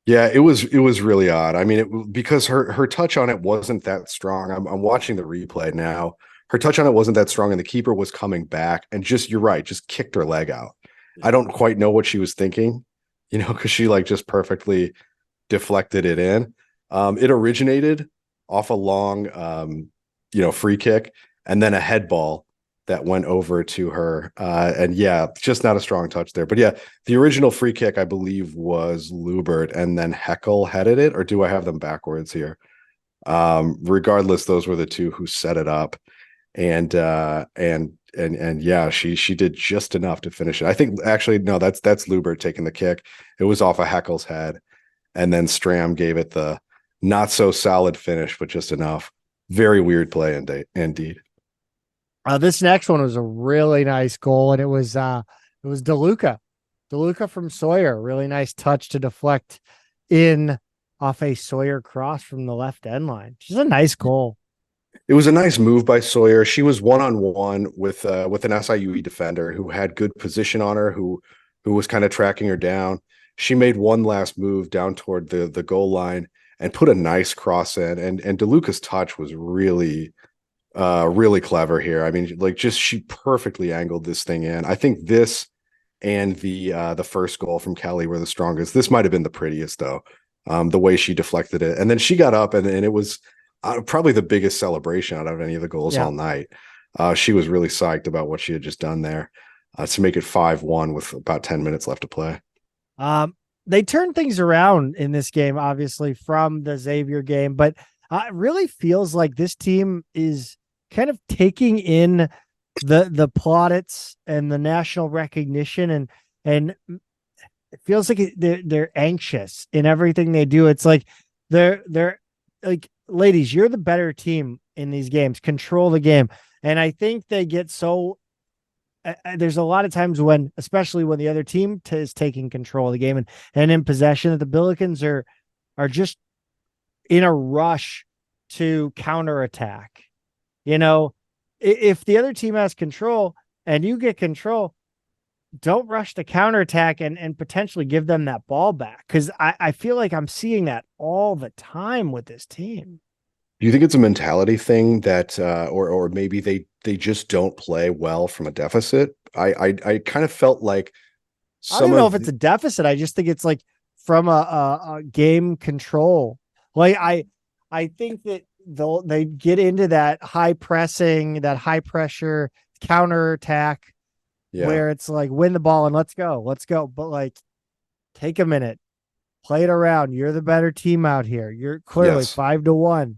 Yeah, it was really odd. I mean, because her touch on it wasn't that strong. I'm watching the replay now. Her touch on it wasn't that strong, and the keeper was coming back and you're right, just kicked her leg out. I don't quite know what she was thinking, because she just perfectly deflected it in. It originated off a long, free kick and then a head ball that went over to her. And just not a strong touch there. But the original free kick, I believe, was Lubert, and then Heckel headed it. Or do I have them backwards here? Regardless, those were the two who set it up. And she did just enough to finish it. I think actually, no, that's Lubert taking the kick. It was off of Heckel's head. And then Stram gave it the not so solid finish, but just enough. Very weird play indeed. This next one was a really nice goal, and it was DeLuca from Sawyer. Really nice touch to deflect in off a Sawyer cross from the left end line. Just a nice goal. It was a nice move by Sawyer. She was one-on-one with an SIUE defender who had good position on her, who was kind of tracking her down. She made one last move down toward the goal line and put a nice cross in. And DeLuca's touch was really, really clever here. I mean, she perfectly angled this thing in. I think this and the first goal from Kelly were the strongest. This might have been the prettiest though, the way she deflected it. And then she got up and it was probably the biggest celebration out of any of the goals all night. She was really psyched about what she had just done there to make it 5-1 with about 10 minutes left to play. They turned things around in this game, obviously, from the Xavier game, but it really feels like this team is kind of taking in the plaudits and the national recognition, and it feels like they're anxious in everything they do. It's like they're like, ladies, you're the better team in these games. Control the game. And I think they get so there's a lot of times when, especially when the other team is taking control of the game and in possession, that the Billikens are just in a rush to counterattack. You know, if the other team has control and you get control, don't rush to counterattack and potentially give them that ball back. Because I feel like I'm seeing that all the time with this team. Do you think it's a mentality thing that, or maybe they just don't play well from a deficit? I kind of felt like I don't know if it's a deficit. I just think it's like from a game control. Like I think that they get into that high pressing, that high pressure counterattack where it's like win the ball and let's go. But like take a minute, play it around. You're the better team out here. You're clearly 5-1.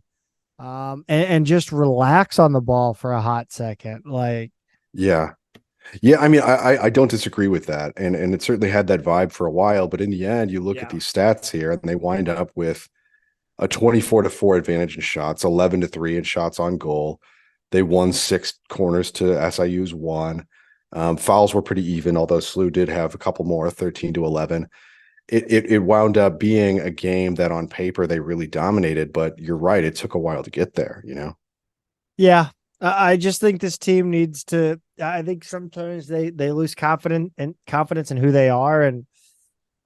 And just relax on the ball for a hot second. Like, yeah. I mean, I don't disagree with that. And it certainly had that vibe for a while, but in the end, you look at these stats here and they wind up with a 24-4 advantage in shots, 11-3 in shots on goal. They won 6 corners to SIU's 1. Fouls were pretty even, although SLU did have a couple more, 13-11. It wound up being a game that on paper they really dominated, but you're right, it took a while to get there, you know? Yeah. I just think this team needs to, I think sometimes they lose confidence in who they are. And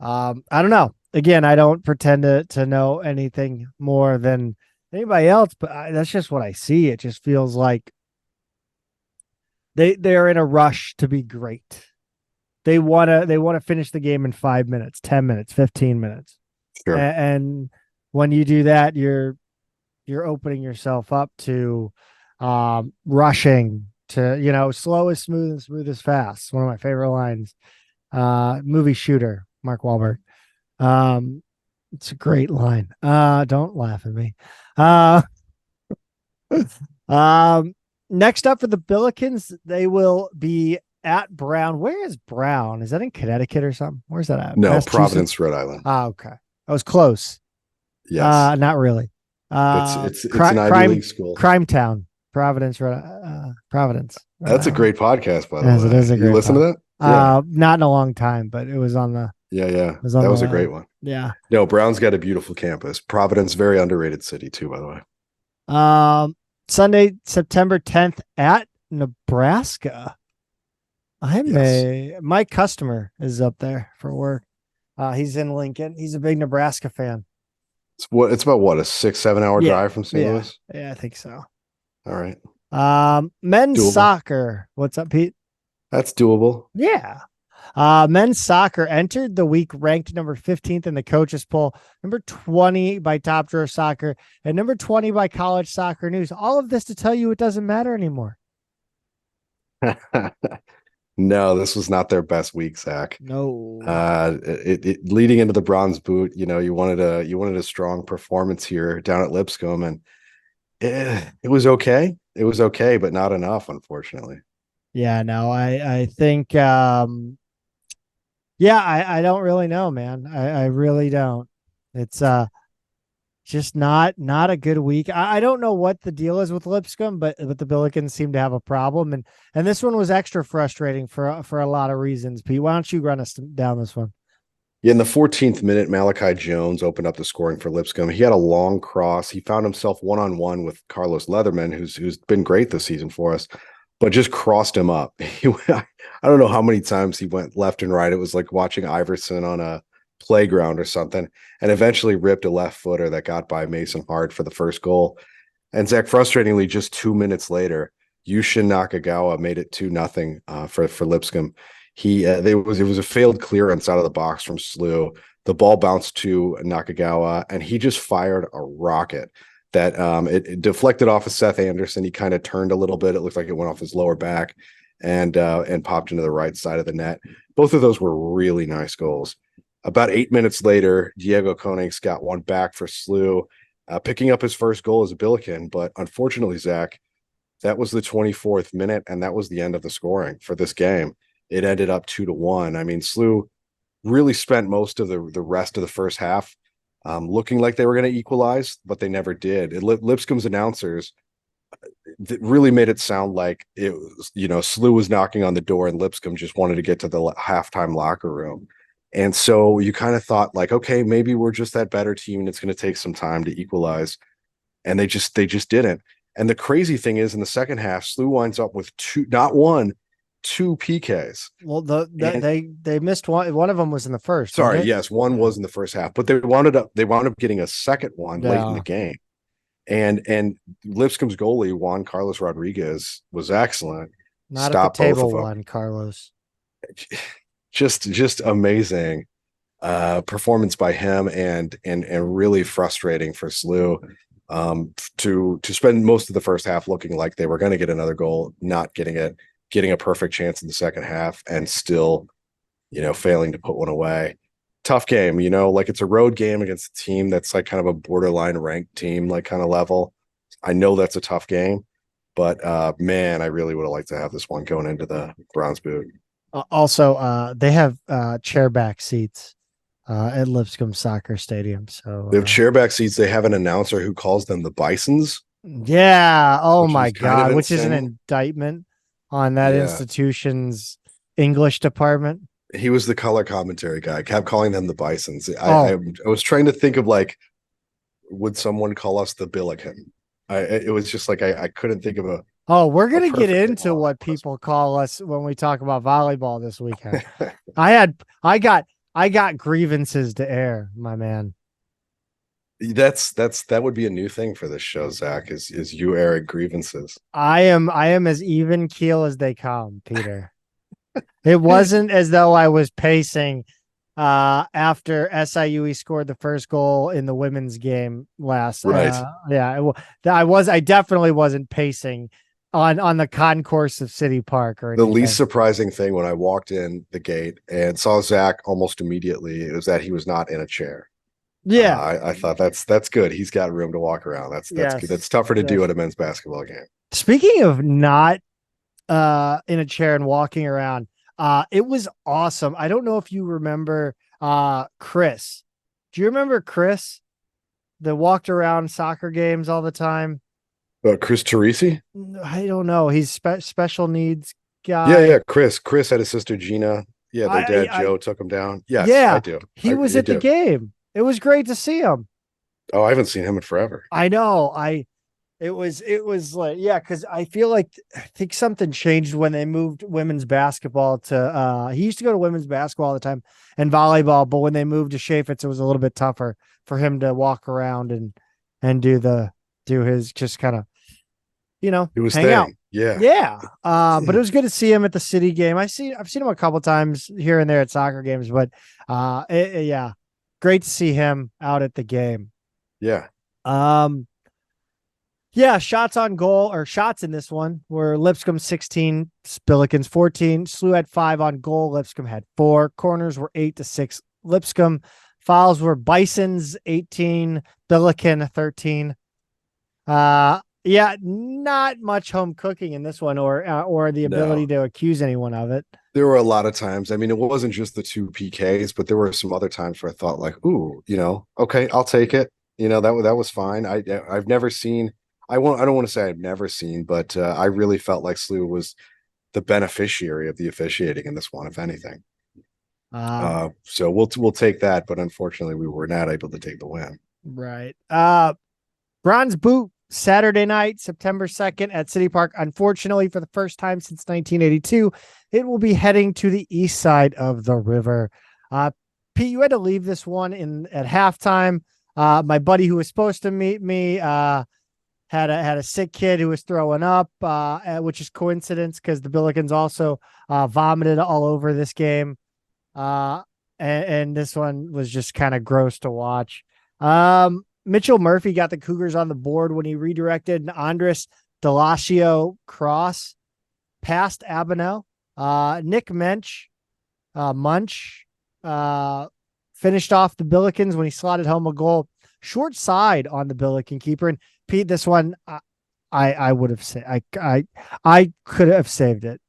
I don't know. Again, I don't pretend to know anything more than anybody else, but that's just what I see. It just feels like they're in a rush to be great. They want to finish the game in 5 minutes, 10 minutes, 15 minutes. Sure. And when you do that, you're opening yourself up to rushing to, slow is smooth and smooth is fast. One of my favorite lines. Movie Shooter, Mark Wahlberg. It's a great line. Don't laugh at me. Next up for the Billikens, they will be at Brown. Where is Brown? Is that in Connecticut or something? Where's that at? No, Providence, Rhode Island. Okay. I was close. Yes. Not really. It's an Ivy League school. Crime Town. Providence. Providence. That's a great podcast, by the way. It is a great you listen to that? Yeah. Not in a long time, but it was on the. Yeah. That was a great one. Yeah. No, Brown's got a beautiful campus. Providence, very underrated city too, by the way. Sunday, September 10th at Nebraska. My customer is up there for work. He's in Lincoln. He's a big Nebraska fan. It's about what, a 6-7 hour drive from St. Louis? Yeah, I think so. All right. Men's Doable. soccer. What's up, Pete? That's doable. Yeah. Men's soccer entered the week ranked number 15th in the coaches poll, number 20 by Top Drawer Soccer, and number 20 by College Soccer News. All of this to tell you it doesn't matter anymore. No, this was not their best week, Zach. No. It leading into the bronze boot, you wanted a strong performance here down at Lipscomb, and it was okay. It was okay, but not enough, unfortunately. Yeah, no, I think I don't really know, man. I really don't. It's just not a good week. I don't know what the deal is with Lipscomb, but the Billikens seem to have a problem, and this one was extra frustrating for a lot of reasons. Pete, why don't you run us down this one? Yeah, in the 14th minute, Malachi Jones opened up the scoring for Lipscomb. He had a long cross. He found himself one-on-one with Carlos Leatherman, who's been great this season for us, but just crossed him up. I don't know how many times he went left and right. It was like watching Iverson on a playground or something, and eventually ripped a left footer that got by Mason Hart for the first goal. And Zach, frustratingly, just 2 minutes later, Yushin Nakagawa made it 2-0 for Lipscomb. It was a failed clearance out of the box from SLU. The ball bounced to Nakagawa, and he just fired a rocket that it deflected off of Seth Anderson. He kind of turned a little bit. It looked like it went off his lower back and popped into the right side of the net. Both of those were really nice goals. About 8 minutes later, Diego Koenigs got one back for SLU, picking up his first goal as a Billiken. But unfortunately, Zach, that was the 24th minute, and that was the end of the scoring for this game. It ended up 2-1. I mean, SLU really spent most of the rest of the first half looking like they were going to equalize, but they never did. Lipscomb's announcers really made it sound like it was, SLU was knocking on the door and Lipscomb just wanted to get to the halftime locker room. And so you kind of thought like, okay, maybe we're just that better team and it's going to take some time to equalize. and they just didn't. And the crazy thing is, in the second half, SIUE winds up with not one, two PKs. Well, they missed one. One of them was in the first. Sorry, yes, one was in the first half, but they wound up getting a second one late in the game. And Lipscomb's goalie, Juan Carlos Rodriguez, was excellent. Not at the table one, Carlos. Just amazing performance by him, and really frustrating for SIUE to spend most of the first half looking like they were going to get another goal, not getting it, getting a perfect chance in the second half, and still, failing to put one away. Tough game, like it's a road game against a team that's like kind of a borderline ranked team, like kind of level. I know that's a tough game, but man, I really would have liked to have this one going into the bronze boot. Also, they have chair back seats at Lipscomb Soccer Stadium. So they have chair back seats. They have an announcer who calls them the Bisons. Yeah. Oh my God. Which is an indictment on that institution's English department. He was the color commentary guy. Kept calling them the Bisons. I was trying to think of like, would someone call us the Billiken? It was just like I couldn't think of a. Oh, we're gonna get into what people call us when we talk about volleyball this weekend. I got grievances to air, my man. That would be a new thing for this show, Zach. Is you airing grievances? I am as even keel as they come, Peter. It wasn't as though I was pacing after SIUE scored the first goal in the women's game last. Right. I definitely wasn't pacing on the concourse of City Park or anything. The least surprising thing when I walked in the gate and saw Zach almost immediately was that he was not in a chair. Yeah. I thought that's good. He's got room to walk around. That's good. That's tougher to do at a men's basketball game. Speaking of not in a chair and walking around, it was awesome. I don't know if you remember Chris. Do you remember Chris that walked around soccer games all the time? Chris Teresi? I don't know. He's special needs guy. Yeah. Chris had a sister Gina. Yeah, their dad Joe took him down. Yes, yeah, I do. He was at the game. It was great to see him. Oh, I haven't seen him in forever. I know. It was like, yeah, because I think something changed when they moved women's basketball to he used to go to women's basketball all the time and volleyball, but when they moved to Chaffetz, it was a little bit tougher for him to walk around and do his just kind of, he was hang out. Yeah. But it was good to see him at the City game. I've seen him a couple times here and there at soccer games, but great to see him out at the game. Yeah. Shots on goal or shots in this one were Lipscomb 16, Billikens 14. SIUE had 5 on goal. Lipscomb had 4. Corners were 8-6. Lipscomb. Fouls were Bisons 18, Billiken 13. Not much home cooking in this one or the ability to accuse anyone of it. There were a lot of times. I mean, it wasn't just the 2 PKs, but there were some other times where I thought like, ooh, okay, I'll take it. That was fine. I've never seen. I don't want to say I've never seen, but I really felt like SIUE was the beneficiary of the officiating in this one, if anything. So we'll take that, but unfortunately, we were not able to take the win. Right. Bronze boot Saturday night, September 2nd at City Park. Unfortunately, for the first time since 1982, it will be heading to the east side of the river. Pete, you had to leave this one at halftime. My buddy who was supposed to meet me had a sick kid who was throwing up, which is coincidence because the Billikens also vomited all over this game. And this one was just kind of gross to watch. Mitchell Murphy got the Cougars on the board when he redirected an Andres Delacio cross past Abenel. Nick Munch finished off the Billikens when he slotted home a goal short side on the Billiken keeper. And Pete, this one I would have said I could have saved it.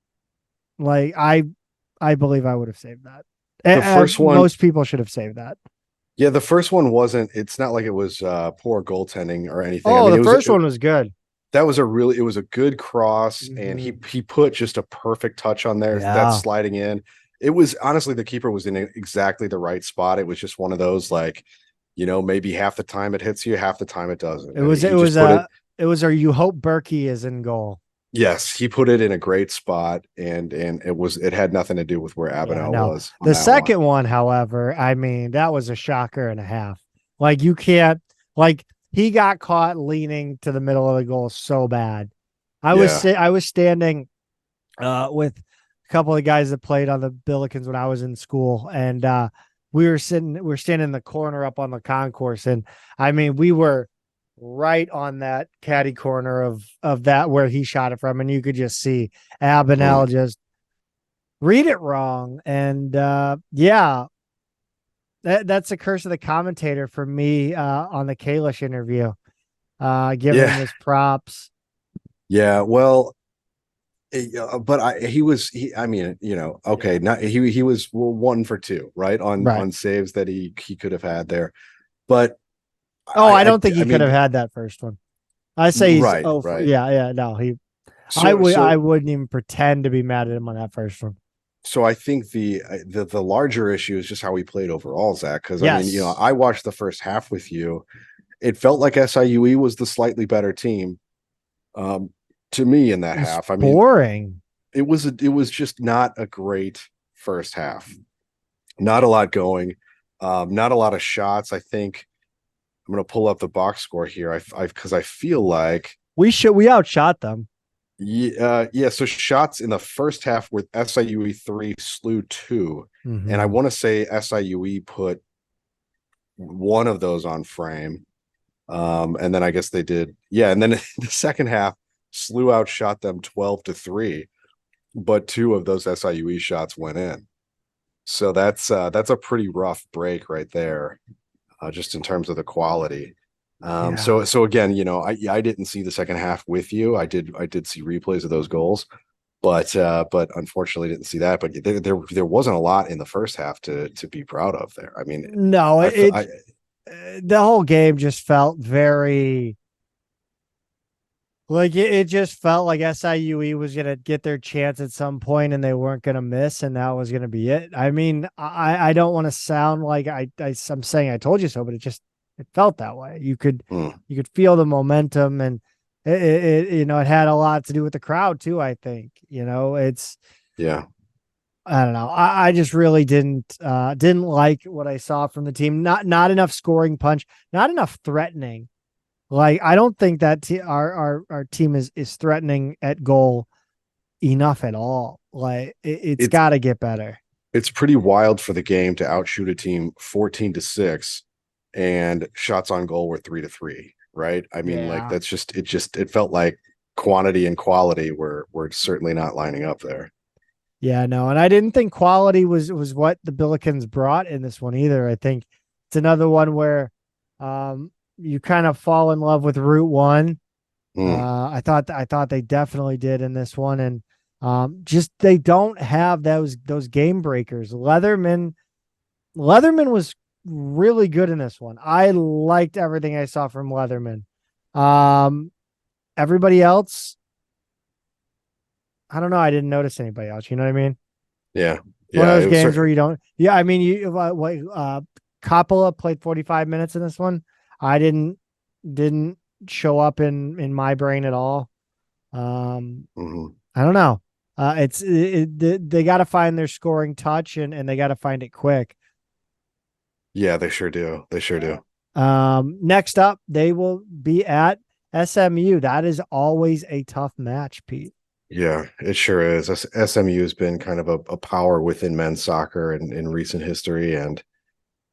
Like I believe I would have saved that. The first one, most people should have saved that. Yeah, the first one wasn't. It's not like it was poor goaltending or anything. Oh, the first one was good. That was it was a good cross, and he put just a perfect touch on there. Yeah. That sliding in. It was honestly the keeper was in exactly the right spot. It was just one of those like, maybe half the time it hits you, half the time it doesn't. It was And it he just was put it. you hope Berkey is in goal. Yes, he put it in a great spot, and it had nothing to do with where Yeah, Abenel no. was on The that one. second one, however, I mean, that was a shocker and a half. Like you can't like he got caught leaning to the middle of the goal so bad. Yeah. I was standing with a couple of guys that played on the Billikens when I was in school, and we were standing in the corner up on the concourse, and I mean, we were right on that caddy corner of that where he shot it from, and you could just see Abenel just read it wrong, and yeah, that's the curse of the commentator for me on the Kalish interview, giving him Yeah. his props. Yeah. Well, but I mean, okay, not he was 1 for 2, right? On Right. saves that he could have had there. But Oh, I don't think I he could mean, have had that first one. I say he's right, right. yeah, no, So I wouldn't even pretend to be mad at him on that first one. so I think the larger issue is just how he played overall, Zach. Because I mean, Yes. I watched the first half with you. It felt like SIUE was the slightly better team. To me in that It's half. I mean, boring. it was just not a great first half. Not a lot going. Not a lot of shots. I think I'm going to pull up the box score here. Because I feel like We outshot them. yeah. So shots in the first half with SIUE 3, SLU 2, and I Mm-hmm. want to say SIUE put one of those on frame. And then I guess they did. Yeah, and then in the second half, SLU outshot them 12-3, but 2 of those SIUE shots went in. So that's a pretty rough break right there, just in terms of the quality. Yeah. So again, I didn't see the second half with you. I did see replays of those goals, but unfortunately didn't see that. But there wasn't a lot in the first half to be proud of there. I mean, No, I the whole game just felt very like it just felt like SIUE was gonna get their chance at some point and they weren't gonna miss, and that was gonna be it. I mean, I don't want to sound like I'm saying I told you so, but it felt that way. You could feel the momentum, and it had a lot to do with the crowd too. I think it's yeah. I don't know. I just really didn't like what I saw from the team. Not enough scoring punch, not enough threatening. Like I don't think that our team is threatening at goal enough at all. Like it's It's got to get better. it's pretty wild for the game to outshoot a team 14-6, and shots on goal were 3-3, right? I mean, like Yeah. that's it felt like quantity and quality were certainly not lining up there. Yeah, no, and I didn't think quality was what the Billikens brought in this one either. I think it's another one where you kind of fall in love with Route One. Mm. I thought they definitely did in this one, and just they don't have those game breakers. Leatherman was really good in this one. I liked everything I saw from Leatherman. Everybody else, I don't know. I didn't notice anybody else. You know what I mean? Yeah. One of Yeah. those It was games where you don't. Yeah, I mean, Coppola played 45 minutes in this one. I didn't show up in my brain at all. mhm. I don't know. They got to find their scoring touch, and they got to find it quick. Yeah, they sure do. They sure do. Next up, they will be at SMU. That is always a tough match, Pete. Yeah, it sure is. SMU has been kind of a power within men's soccer in recent history, and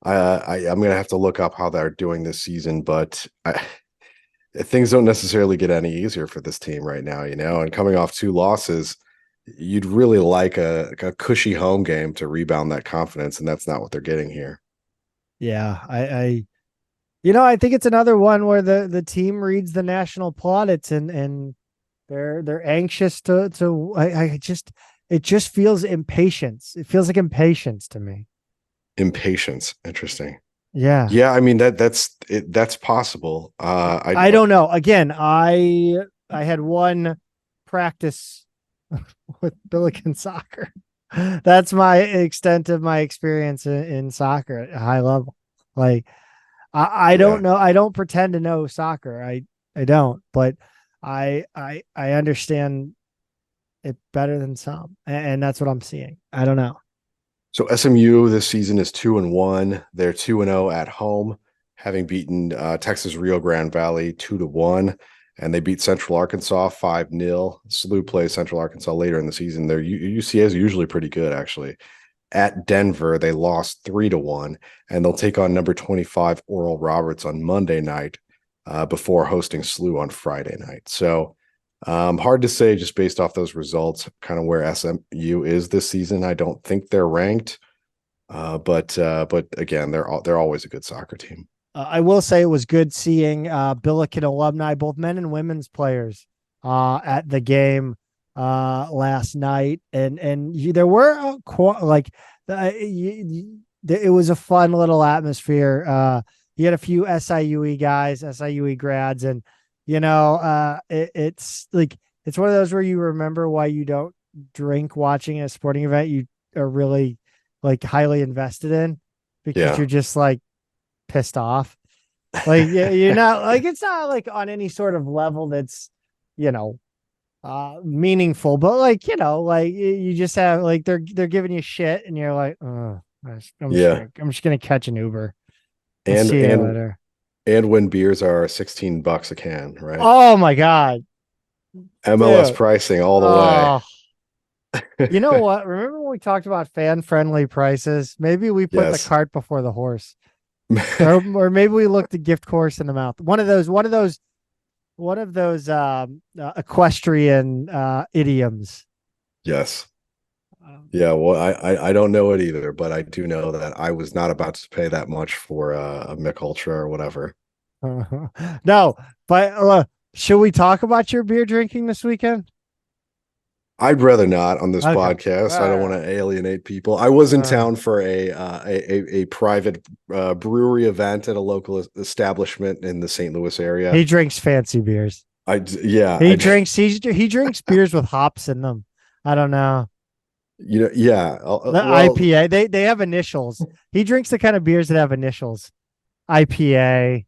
I'm gonna have to look up how they're doing this season, but things don't necessarily get any easier for this team right now, and coming off 2 losses, you'd really like a cushy home game to rebound that confidence, and that's not what they're getting here. Yeah, I think it's another one where the team reads the national plaudits, and they're anxious to it just feels impatience. It feels like impatience to me. Impatience. Interesting. Yeah. Yeah, I mean that's possible. I don't know. Again, I had one practice with Billiken soccer. That's my extent of my experience in soccer at a high level. Like I don't know. I don't pretend to know soccer. I don't, but I understand it better than some, and that's what I'm seeing. I don't know. So SMU this season is 2-1. They're 2-0 at home, having beaten Texas Rio Grande Valley 2-1, and they beat Central Arkansas 5-0. SLU plays Central Arkansas later in the season. Their UCA is usually pretty good, actually. At Denver, they lost 3-1, and they'll take on number 25 Oral Roberts on Monday night before hosting SLU on Friday night. So hard to say just based off those results, kind of where SMU is this season. I don't think they're ranked, but again, they're always a good soccer team. I will say it was good seeing Billiken alumni, both men and women's players, at the game last night, and there were it was a fun little atmosphere. You had a few SIUE guys, SIUE grads, and it's like it's one of those where you remember why you don't drink watching a sporting event you are really like highly invested in, because you're just like pissed off. Like you're not like, it's not like on any sort of level that's meaningful, but like like you just have like they're giving you shit and you're like, oh, I'm just gonna catch an Uber. I'll see you later. And when beers are $16 a can, right? Oh my god, MLS pricing all the way. You know what? Remember when we talked about fan-friendly prices? Maybe we put the cart before the horse, or maybe we looked the gift horse in the mouth. One of those equestrian idioms. Yes. Yeah. Well, I don't know it either, but I do know that I was not about to pay that much for a Mick Ultra or whatever. No, but should we talk about your beer drinking this weekend? I'd rather not on this podcast. I don't want to alienate people. I was in town for a private brewery event at a local establishment in the St. Louis area. He drinks fancy beers. He drinks beers with hops in them. I don't know. The IPA. They have initials. He drinks the kind of beers that have initials. IPA.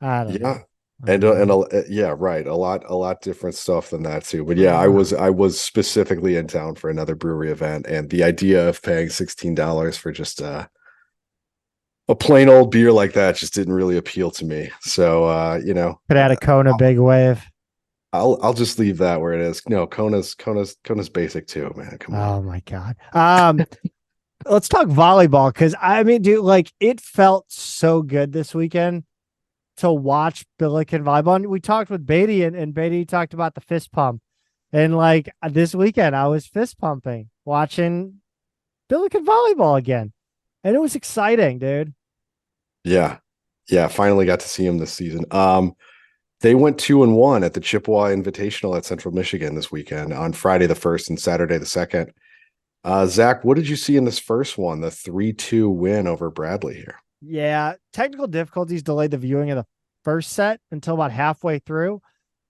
I don't know. Right. A lot different stuff than that too. But yeah, I was specifically in town for another brewery event, and the idea of paying $16 for just a plain old beer like that just didn't really appeal to me. So could add a Kona Big Wave. I'll just leave that where it is. No, Kona's basic too, man. Come on. Oh my god. Let's talk volleyball, because I mean, dude, like it felt so good this weekend to watch Billiken volleyball. And we talked with Beatty, and Beatty talked about the fist pump. And like this weekend, I was fist pumping watching Billiken volleyball again, and it was exciting, dude. Yeah, finally got to see him this season. They went 2-1 at the Chippewa Invitational at Central Michigan this weekend on Friday the 1st and Saturday the 2nd. Zach, what did you see in this first one, the 3-2 win over Bradley here? Yeah, technical difficulties delayed the viewing of the first set until about halfway through.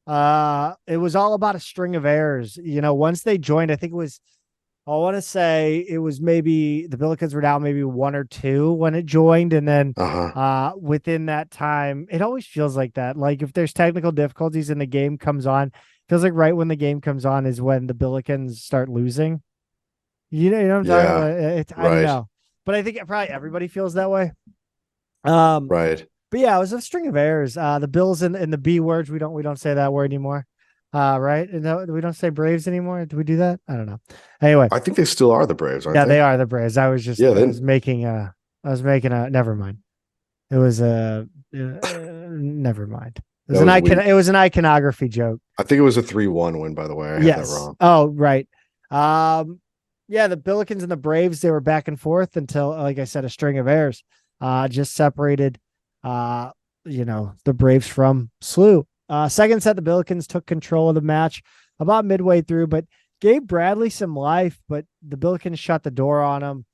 It was all about a string of errors. Once they joined, I think it was, I want to say it was maybe the Billikens were down maybe 1 or 2 when it joined. And then within that time, it always feels like that. Like if there's technical difficulties and the game comes on, feels like right when the game comes on is when the Billikens start losing. You know what I'm talking about? I don't know. But I think probably everybody feels that way. Right. But yeah, it was a string of errors. The Bills and the B words, we don't say that word anymore. Right? And we don't say Braves anymore. Do we do that? I don't know. Anyway, I think they still are the Braves, aren't they? Yeah, they are the Braves. I was making a never mind. It was never mind. It was an iconography joke. I think it was a 3-1 win, by the way. I had that wrong. Oh, right. Yeah, the Billikens and the Braves, they were back and forth until, like I said, a string of errors just separated the Braves from SLU. Second set, the Billikens took control of the match about midway through, but gave Bradley some life, but the Billikens shut the door on him.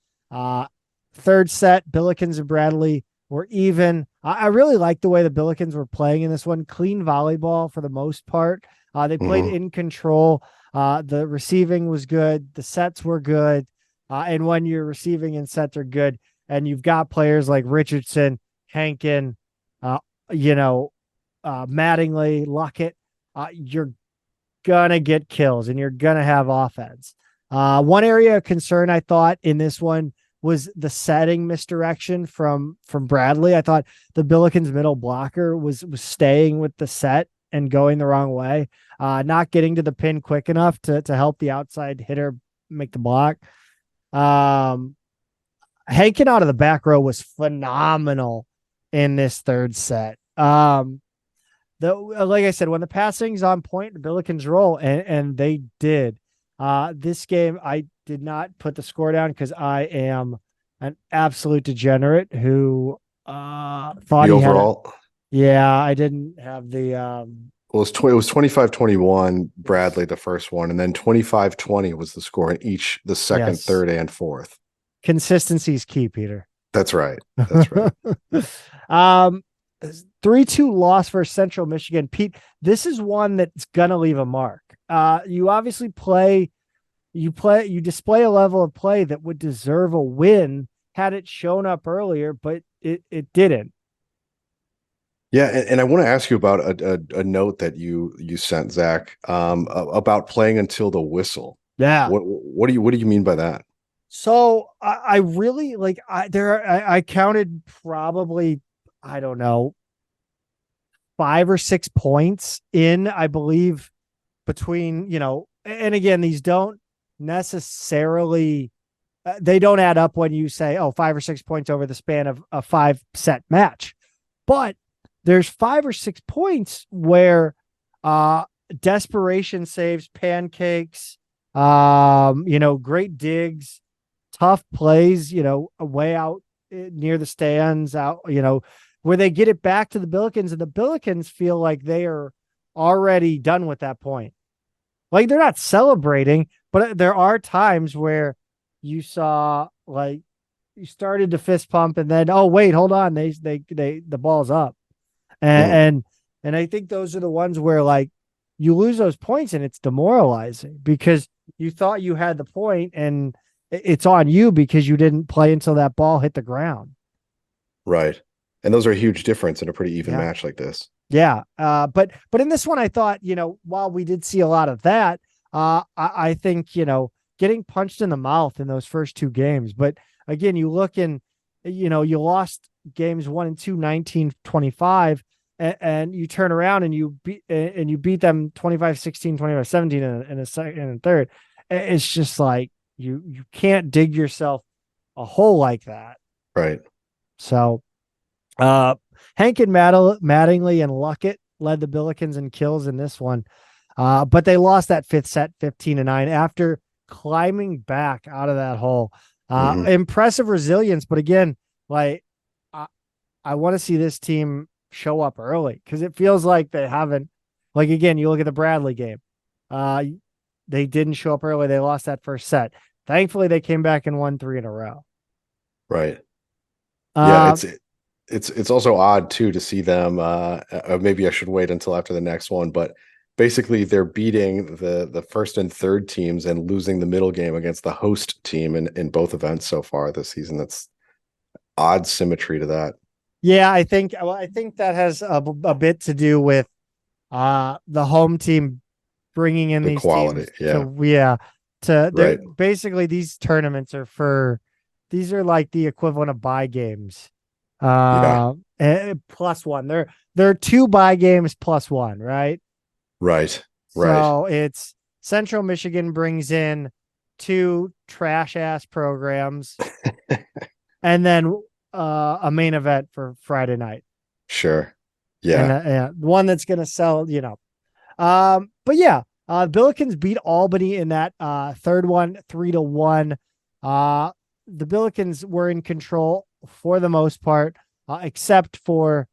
Third set, Billikens and Bradley were even. I really liked the way the Billikens were playing in this one. Clean volleyball for the most part. They played in control. The receiving was good. The sets were good. And when your receiving and sets are good, and you've got players like Richardson Hankin, uh, you know, Mattingly, Luckett, you're gonna get kills and you're gonna have offense. One area of concern I thought in this one was the setting misdirection from Bradley. I thought the Billikens middle blocker was staying with the set and going the wrong way, not getting to the pin quick enough to help the outside hitter make the block. Hankin out of the back row was phenomenal in this third set. Like I said, when the passing's on point, the Billikens roll, and they did. This game, I did not put the score down because I am an absolute degenerate who thought the overall. I didn't have the. Well, it was 25-21 Bradley, the first one, and then 25-20 was the score in each the second, Yes. third, and fourth. Consistency is key, Peter. That's right. That's right. 3-2 loss for Central Michigan. Pete, this is one that's gonna leave a mark. You obviously you display a level of play that would deserve a win had it shown up earlier, but it didn't. Yeah, and I want to ask you about a note that you sent, Zach, about playing until the whistle. Yeah. What do you mean by that? So I really like I counted probably, I don't know, 5 or 6 points in, I believe, between, and again, these don't necessarily, they don't add up when you say, 5 or 6 points over the span of a 5-set match. But there's 5 or 6 points where desperation saves, pancakes, great digs, tough plays, way out near the stands, out, where they get it back to the Billikens, and the Billikens feel like they are already done with that point. Like, they're not celebrating, but there are times where you saw, like, you started to fist pump, and then, wait, hold on, the ball's up. And I think those are the ones where, like, you lose those points and it's demoralizing because you thought you had the point and it's on you because you didn't play until that ball hit the ground. Right. And those are a huge difference in a pretty even match like this. Yeah. But in this one, I thought, while we did see a lot of that, I think, getting punched in the mouth in those first 2 games. But again, you look and, you lost games 1 and 2, 19-25, and you turn around and you beat them 25-16, 25-17 in a second and third. It's just like, you can't dig yourself a hole like that. Right. So, Hankin, Mattingly, and Luckett led the Billikens in kills in this one. But they lost that 5th set 15-9 after climbing back out of that hole. Impressive resilience. But again, like, I want to see this team show up early because it feels like they haven't. Like, again, you look at the Bradley game. They didn't show up early. They lost that first set. Thankfully, they came back and won 3 in a row. Right. Yeah, it's also odd too to see them. Maybe I should wait until after the next one, but basically they're beating the first and third teams and losing the middle game against the host team in both events so far this season. That's odd symmetry to that. Yeah, I think that has a bit to do with the home team bringing in these quality. Teams basically these tournaments these are like the equivalent of bye games. Plus one. They're 2 bye games plus 1, right? Right. So it's Central Michigan brings in 2 trash ass programs and then a main event for Friday night. Sure. Yeah. And one that's going to sell, but yeah, Billikens beat Albany in that third one, 3-1. The Billikens were in control for the most part, except for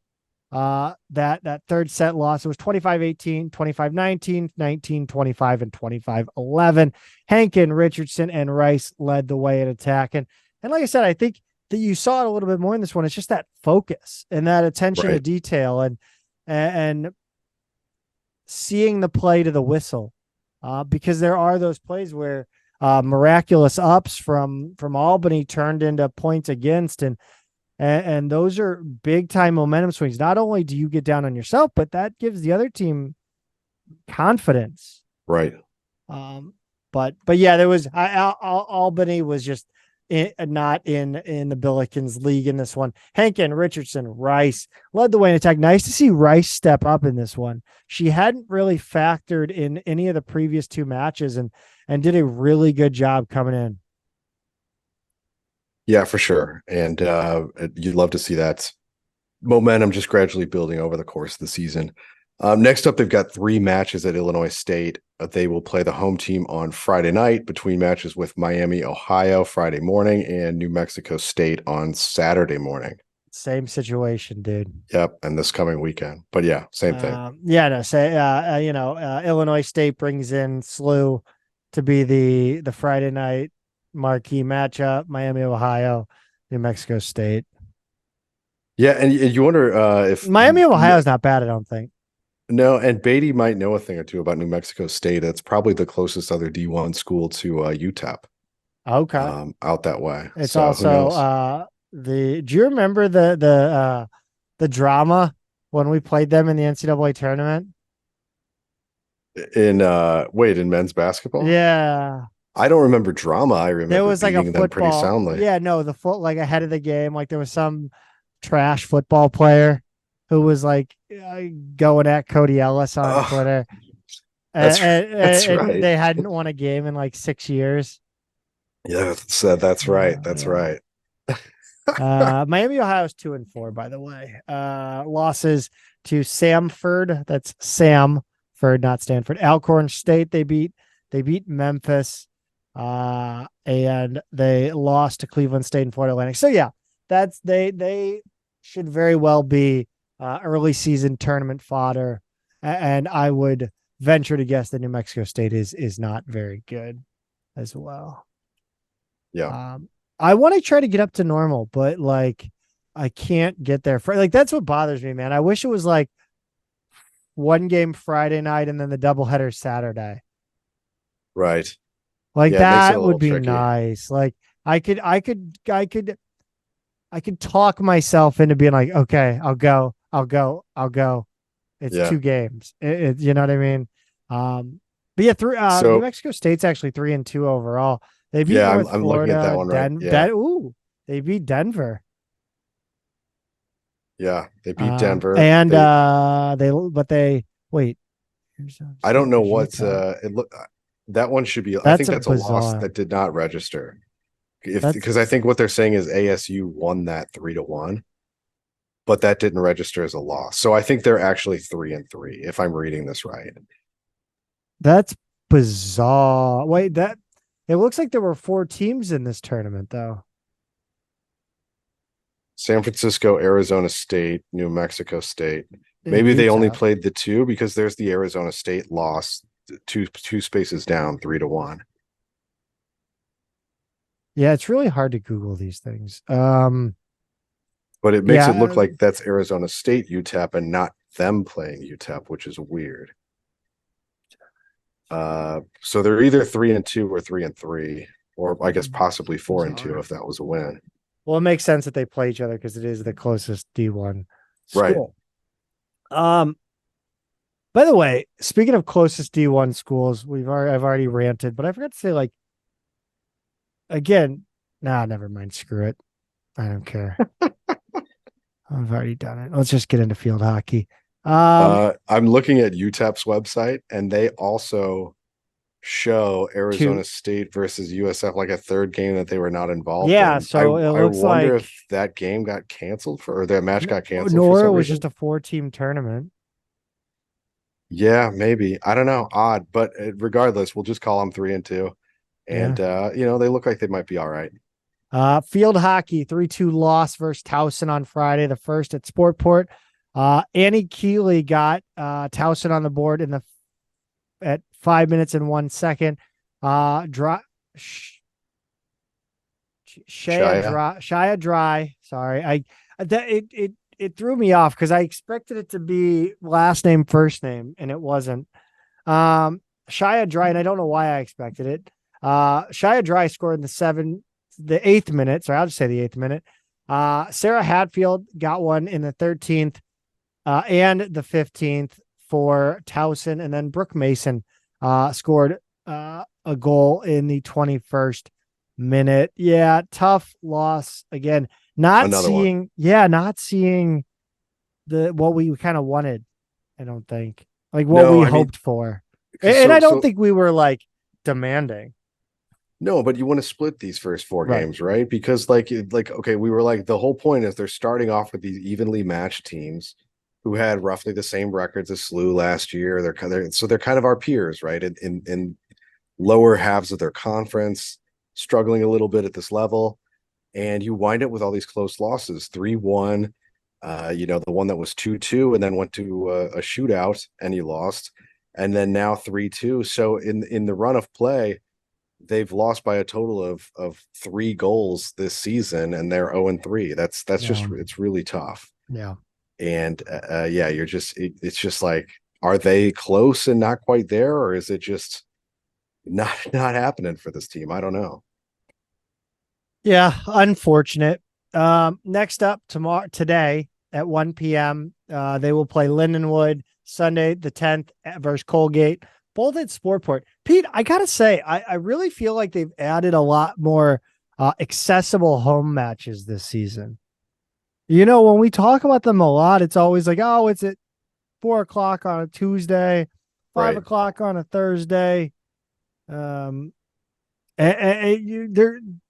that third set loss. It was 25-18, 25-19, 19-25, and 25-11. Hankin, Richardson, and Rice led the way in attack. And like I said, I think that you saw it a little bit more in this one. It's just that focus and that attention to detail and seeing the play to the whistle. Because there are those plays where miraculous ups from Albany turned into points against, and And those are big time momentum swings. Not only do you get down on yourself, but that gives the other team confidence. Right. But yeah, there was Albany was just not in the Billikens league in this one. Henkin, Richardson, Rice led the way in attack. Nice to see Rice step up in this one. She hadn't really factored in any of the previous two matches and did a really good job coming in. Yeah, for sure. And you'd love to see that momentum just gradually building over the course of the season. Next up, they've got 3 matches at Illinois State. They will play the home team on Friday night between matches with Miami, Ohio, Friday morning, and New Mexico State on Saturday morning. Same situation, dude. Yep, and this coming weekend. But yeah, same thing. Illinois State brings in SIUE to be the Friday night marquee matchup. Miami, Ohio, New Mexico State. Yeah, and you wonder if Miami, Ohio is not bad, I don't think. No, and Beatty might know a thing or two about New Mexico State. It's probably the closest other D1 school to UTEP. Okay. Out that way. It's so, also do you remember the drama when we played them in the NCAA tournament? In men's basketball? Yeah. I don't remember drama. I remember there was like a football pretty soundly. Yeah, no, the foot like ahead of the game, like there was some trash football player who was like going at Cody Ellis on Twitter. That's right. They hadn't won a game in like 6 years. Yeah, that's right. That's right. Miami, Ohio is 2-4, by the way. Losses to Samford. That's Samford, not Stanford. Alcorn State. They beat Memphis. And they lost to Cleveland State and Florida Atlantic. So yeah, that's they should very well be early season tournament fodder. And I would venture to guess that New Mexico State is not very good as well. Yeah. I want to try to get up to normal, but like I can't get there. Like that's what bothers me, man. I wish it was like one game Friday night and then the doubleheader Saturday. Right. Like that would be tricky. Nice. Like I could talk myself into being like, okay, I'll go. It's 2 games. You know what I mean? But yeah, New Mexico State's actually 3-2 overall. They beat North Florida, looking at that one right. They beat Denver. Yeah, they beat Denver. And wait. I don't know what's that one should be. I think that's a loss that did not register. Because I think what they're saying is ASU won that 3-1, but that didn't register as a loss. So I think they're actually 3-3, if I'm reading this right. That's bizarre. Wait, it looks like there were 4 teams in this tournament, though. San Francisco, Arizona State, New Mexico State. Maybe they only played the 2 because there's the Arizona State loss two spaces down, 3-1. Yeah, it's really hard to Google these things. But it makes it look like that's Arizona State UTEP and not them playing UTEP, which is weird. So they're either 3-2 or 3-3, or I guess possibly 4-2 if that was a win. Well, it makes sense that they play each other because it is the closest D1 school. Right. By the way, speaking of closest D1 schools, I've already ranted, but I forgot to say, like, again, never mind. Screw it. I don't care. I've already done it. Let's just get into field hockey. I'm looking at UTEP's website, and they also show Arizona State versus USF, like a third game that they were not involved in. Yeah, so I wonder if that game got canceled or that match got canceled. Nor it was just a 4-team tournament. Yeah, maybe. I don't know. Odd, but regardless, we'll just call them 3-2. And they look like they might be all right. Field hockey 3-2 loss versus Towson on Friday, the first at Sportport. Annie Keeley got Towson on the board at 5 minutes and 1 second. Shia Dry. Sorry, it threw me off because I expected it to be last name first name and it wasn't. Shia Dry, and I don't know why I expected it. Shia Dry scored in the 8th minute. Sorry, I'll just say the 8th minute. Sarah Hatfield got one in the 13th and the 15th for Towson, and then Brooke Mason scored a goal in the 21st minute. Yeah, tough loss again. Not Another one. seeing what we kind of wanted. I don't think like what No, we I mean, hoped for, and I don't think we were like demanding. no, but you want to split these first four Right. games, right? Because okay, we were like the whole point is they're starting off with these evenly matched teams who had roughly the same records as SLU last year. They're kind of our peers, right? In lower halves of their conference, struggling a little bit at this level, and you wind up with all these close losses, 3-1. The one that was 2-2 and then went to a shootout and you lost, and then now 3-2. So in the run of play, they've lost by a total of 3 goals this season, and they're 0-3. That's just it's really tough. Yeah. And yeah, it's just like, are they close and not quite there, or is it just not happening for this team? I don't know. Yeah, unfortunate. Next up today at 1 p.m. They will play Lindenwood Sunday the 10th versus Colgate, both at Sportport. Pete, I gotta say, I really feel like they've added a lot more accessible home matches this season. When we talk about them a lot, it's always like, oh, it's at 4:00 on a Tuesday, 5:00 on a Thursday.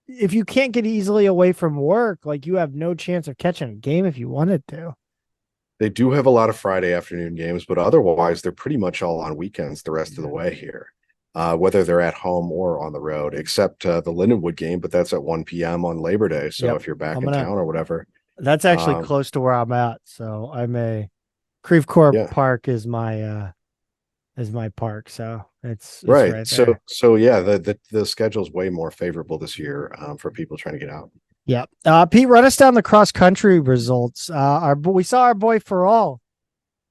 If you can't get easily away from work, like you have no chance of catching a game if you wanted to. They do have a lot of Friday afternoon games, but otherwise they're pretty much all on weekends the rest of the way here, whether they're at home or on the road, except the Lindenwood game, but that's at 1 p.m. on Labor Day. So if you're back in town or whatever. That's actually close to where I'm at. So Creve Coeur Park is my park. So it's right there. So yeah, the schedule's way more favorable this year for people trying to get out. Yeah. Pete, run us down the cross country results. We saw our boy Farrell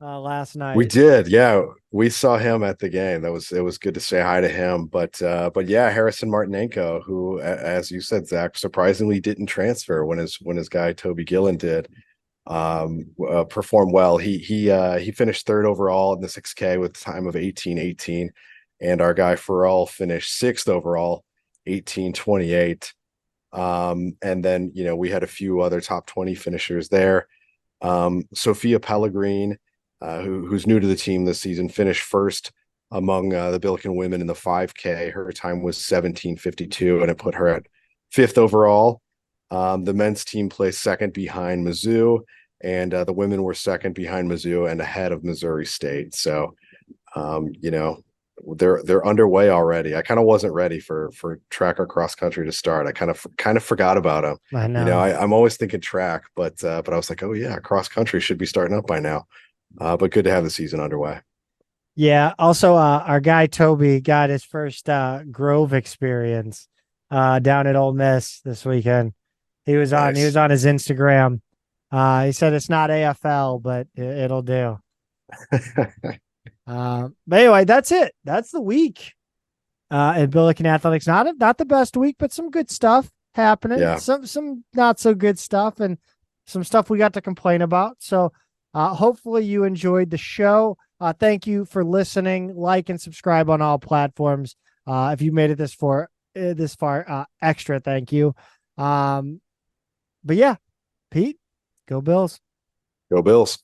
last night. We did. Yeah. We saw him at the game. It was good to say hi to him. But yeah, Harrison Martinenko, who, as you said, Zach, surprisingly didn't transfer when his guy Toby Gillen did, performed well. He finished third overall in the 6K with a time of 18:18, and our guy Farrell finished sixth overall, 18:28. And then we had a few other top 20 finishers there. Sophia Pellegrin, who's new to the team this season, finished first among the Billiken women in the 5K. Her time was 17:52, and it put her at fifth overall. The men's team placed second behind Mizzou, and the women were second behind Mizzou and ahead of Missouri State. So, they're underway already. I kind of wasn't ready for track or cross country to start. I kind of forgot about them. I know. I'm always thinking track, but I was like, oh yeah, cross country should be starting up by now. But good to have the season underway. Yeah. Also, our guy Toby got his first Grove experience down at Ole Miss this weekend. He was on his Instagram. He said it's not AFL, but it'll do. But anyway, that's it. That's the week at Billiken Athletics. Not the best week, but some good stuff happening. Yeah. Some not so good stuff, and some stuff we got to complain about. So hopefully you enjoyed the show. Thank you for listening. Like and subscribe on all platforms. If you made it this far, extra thank you. But yeah, Pete, go Bills. Go Bills.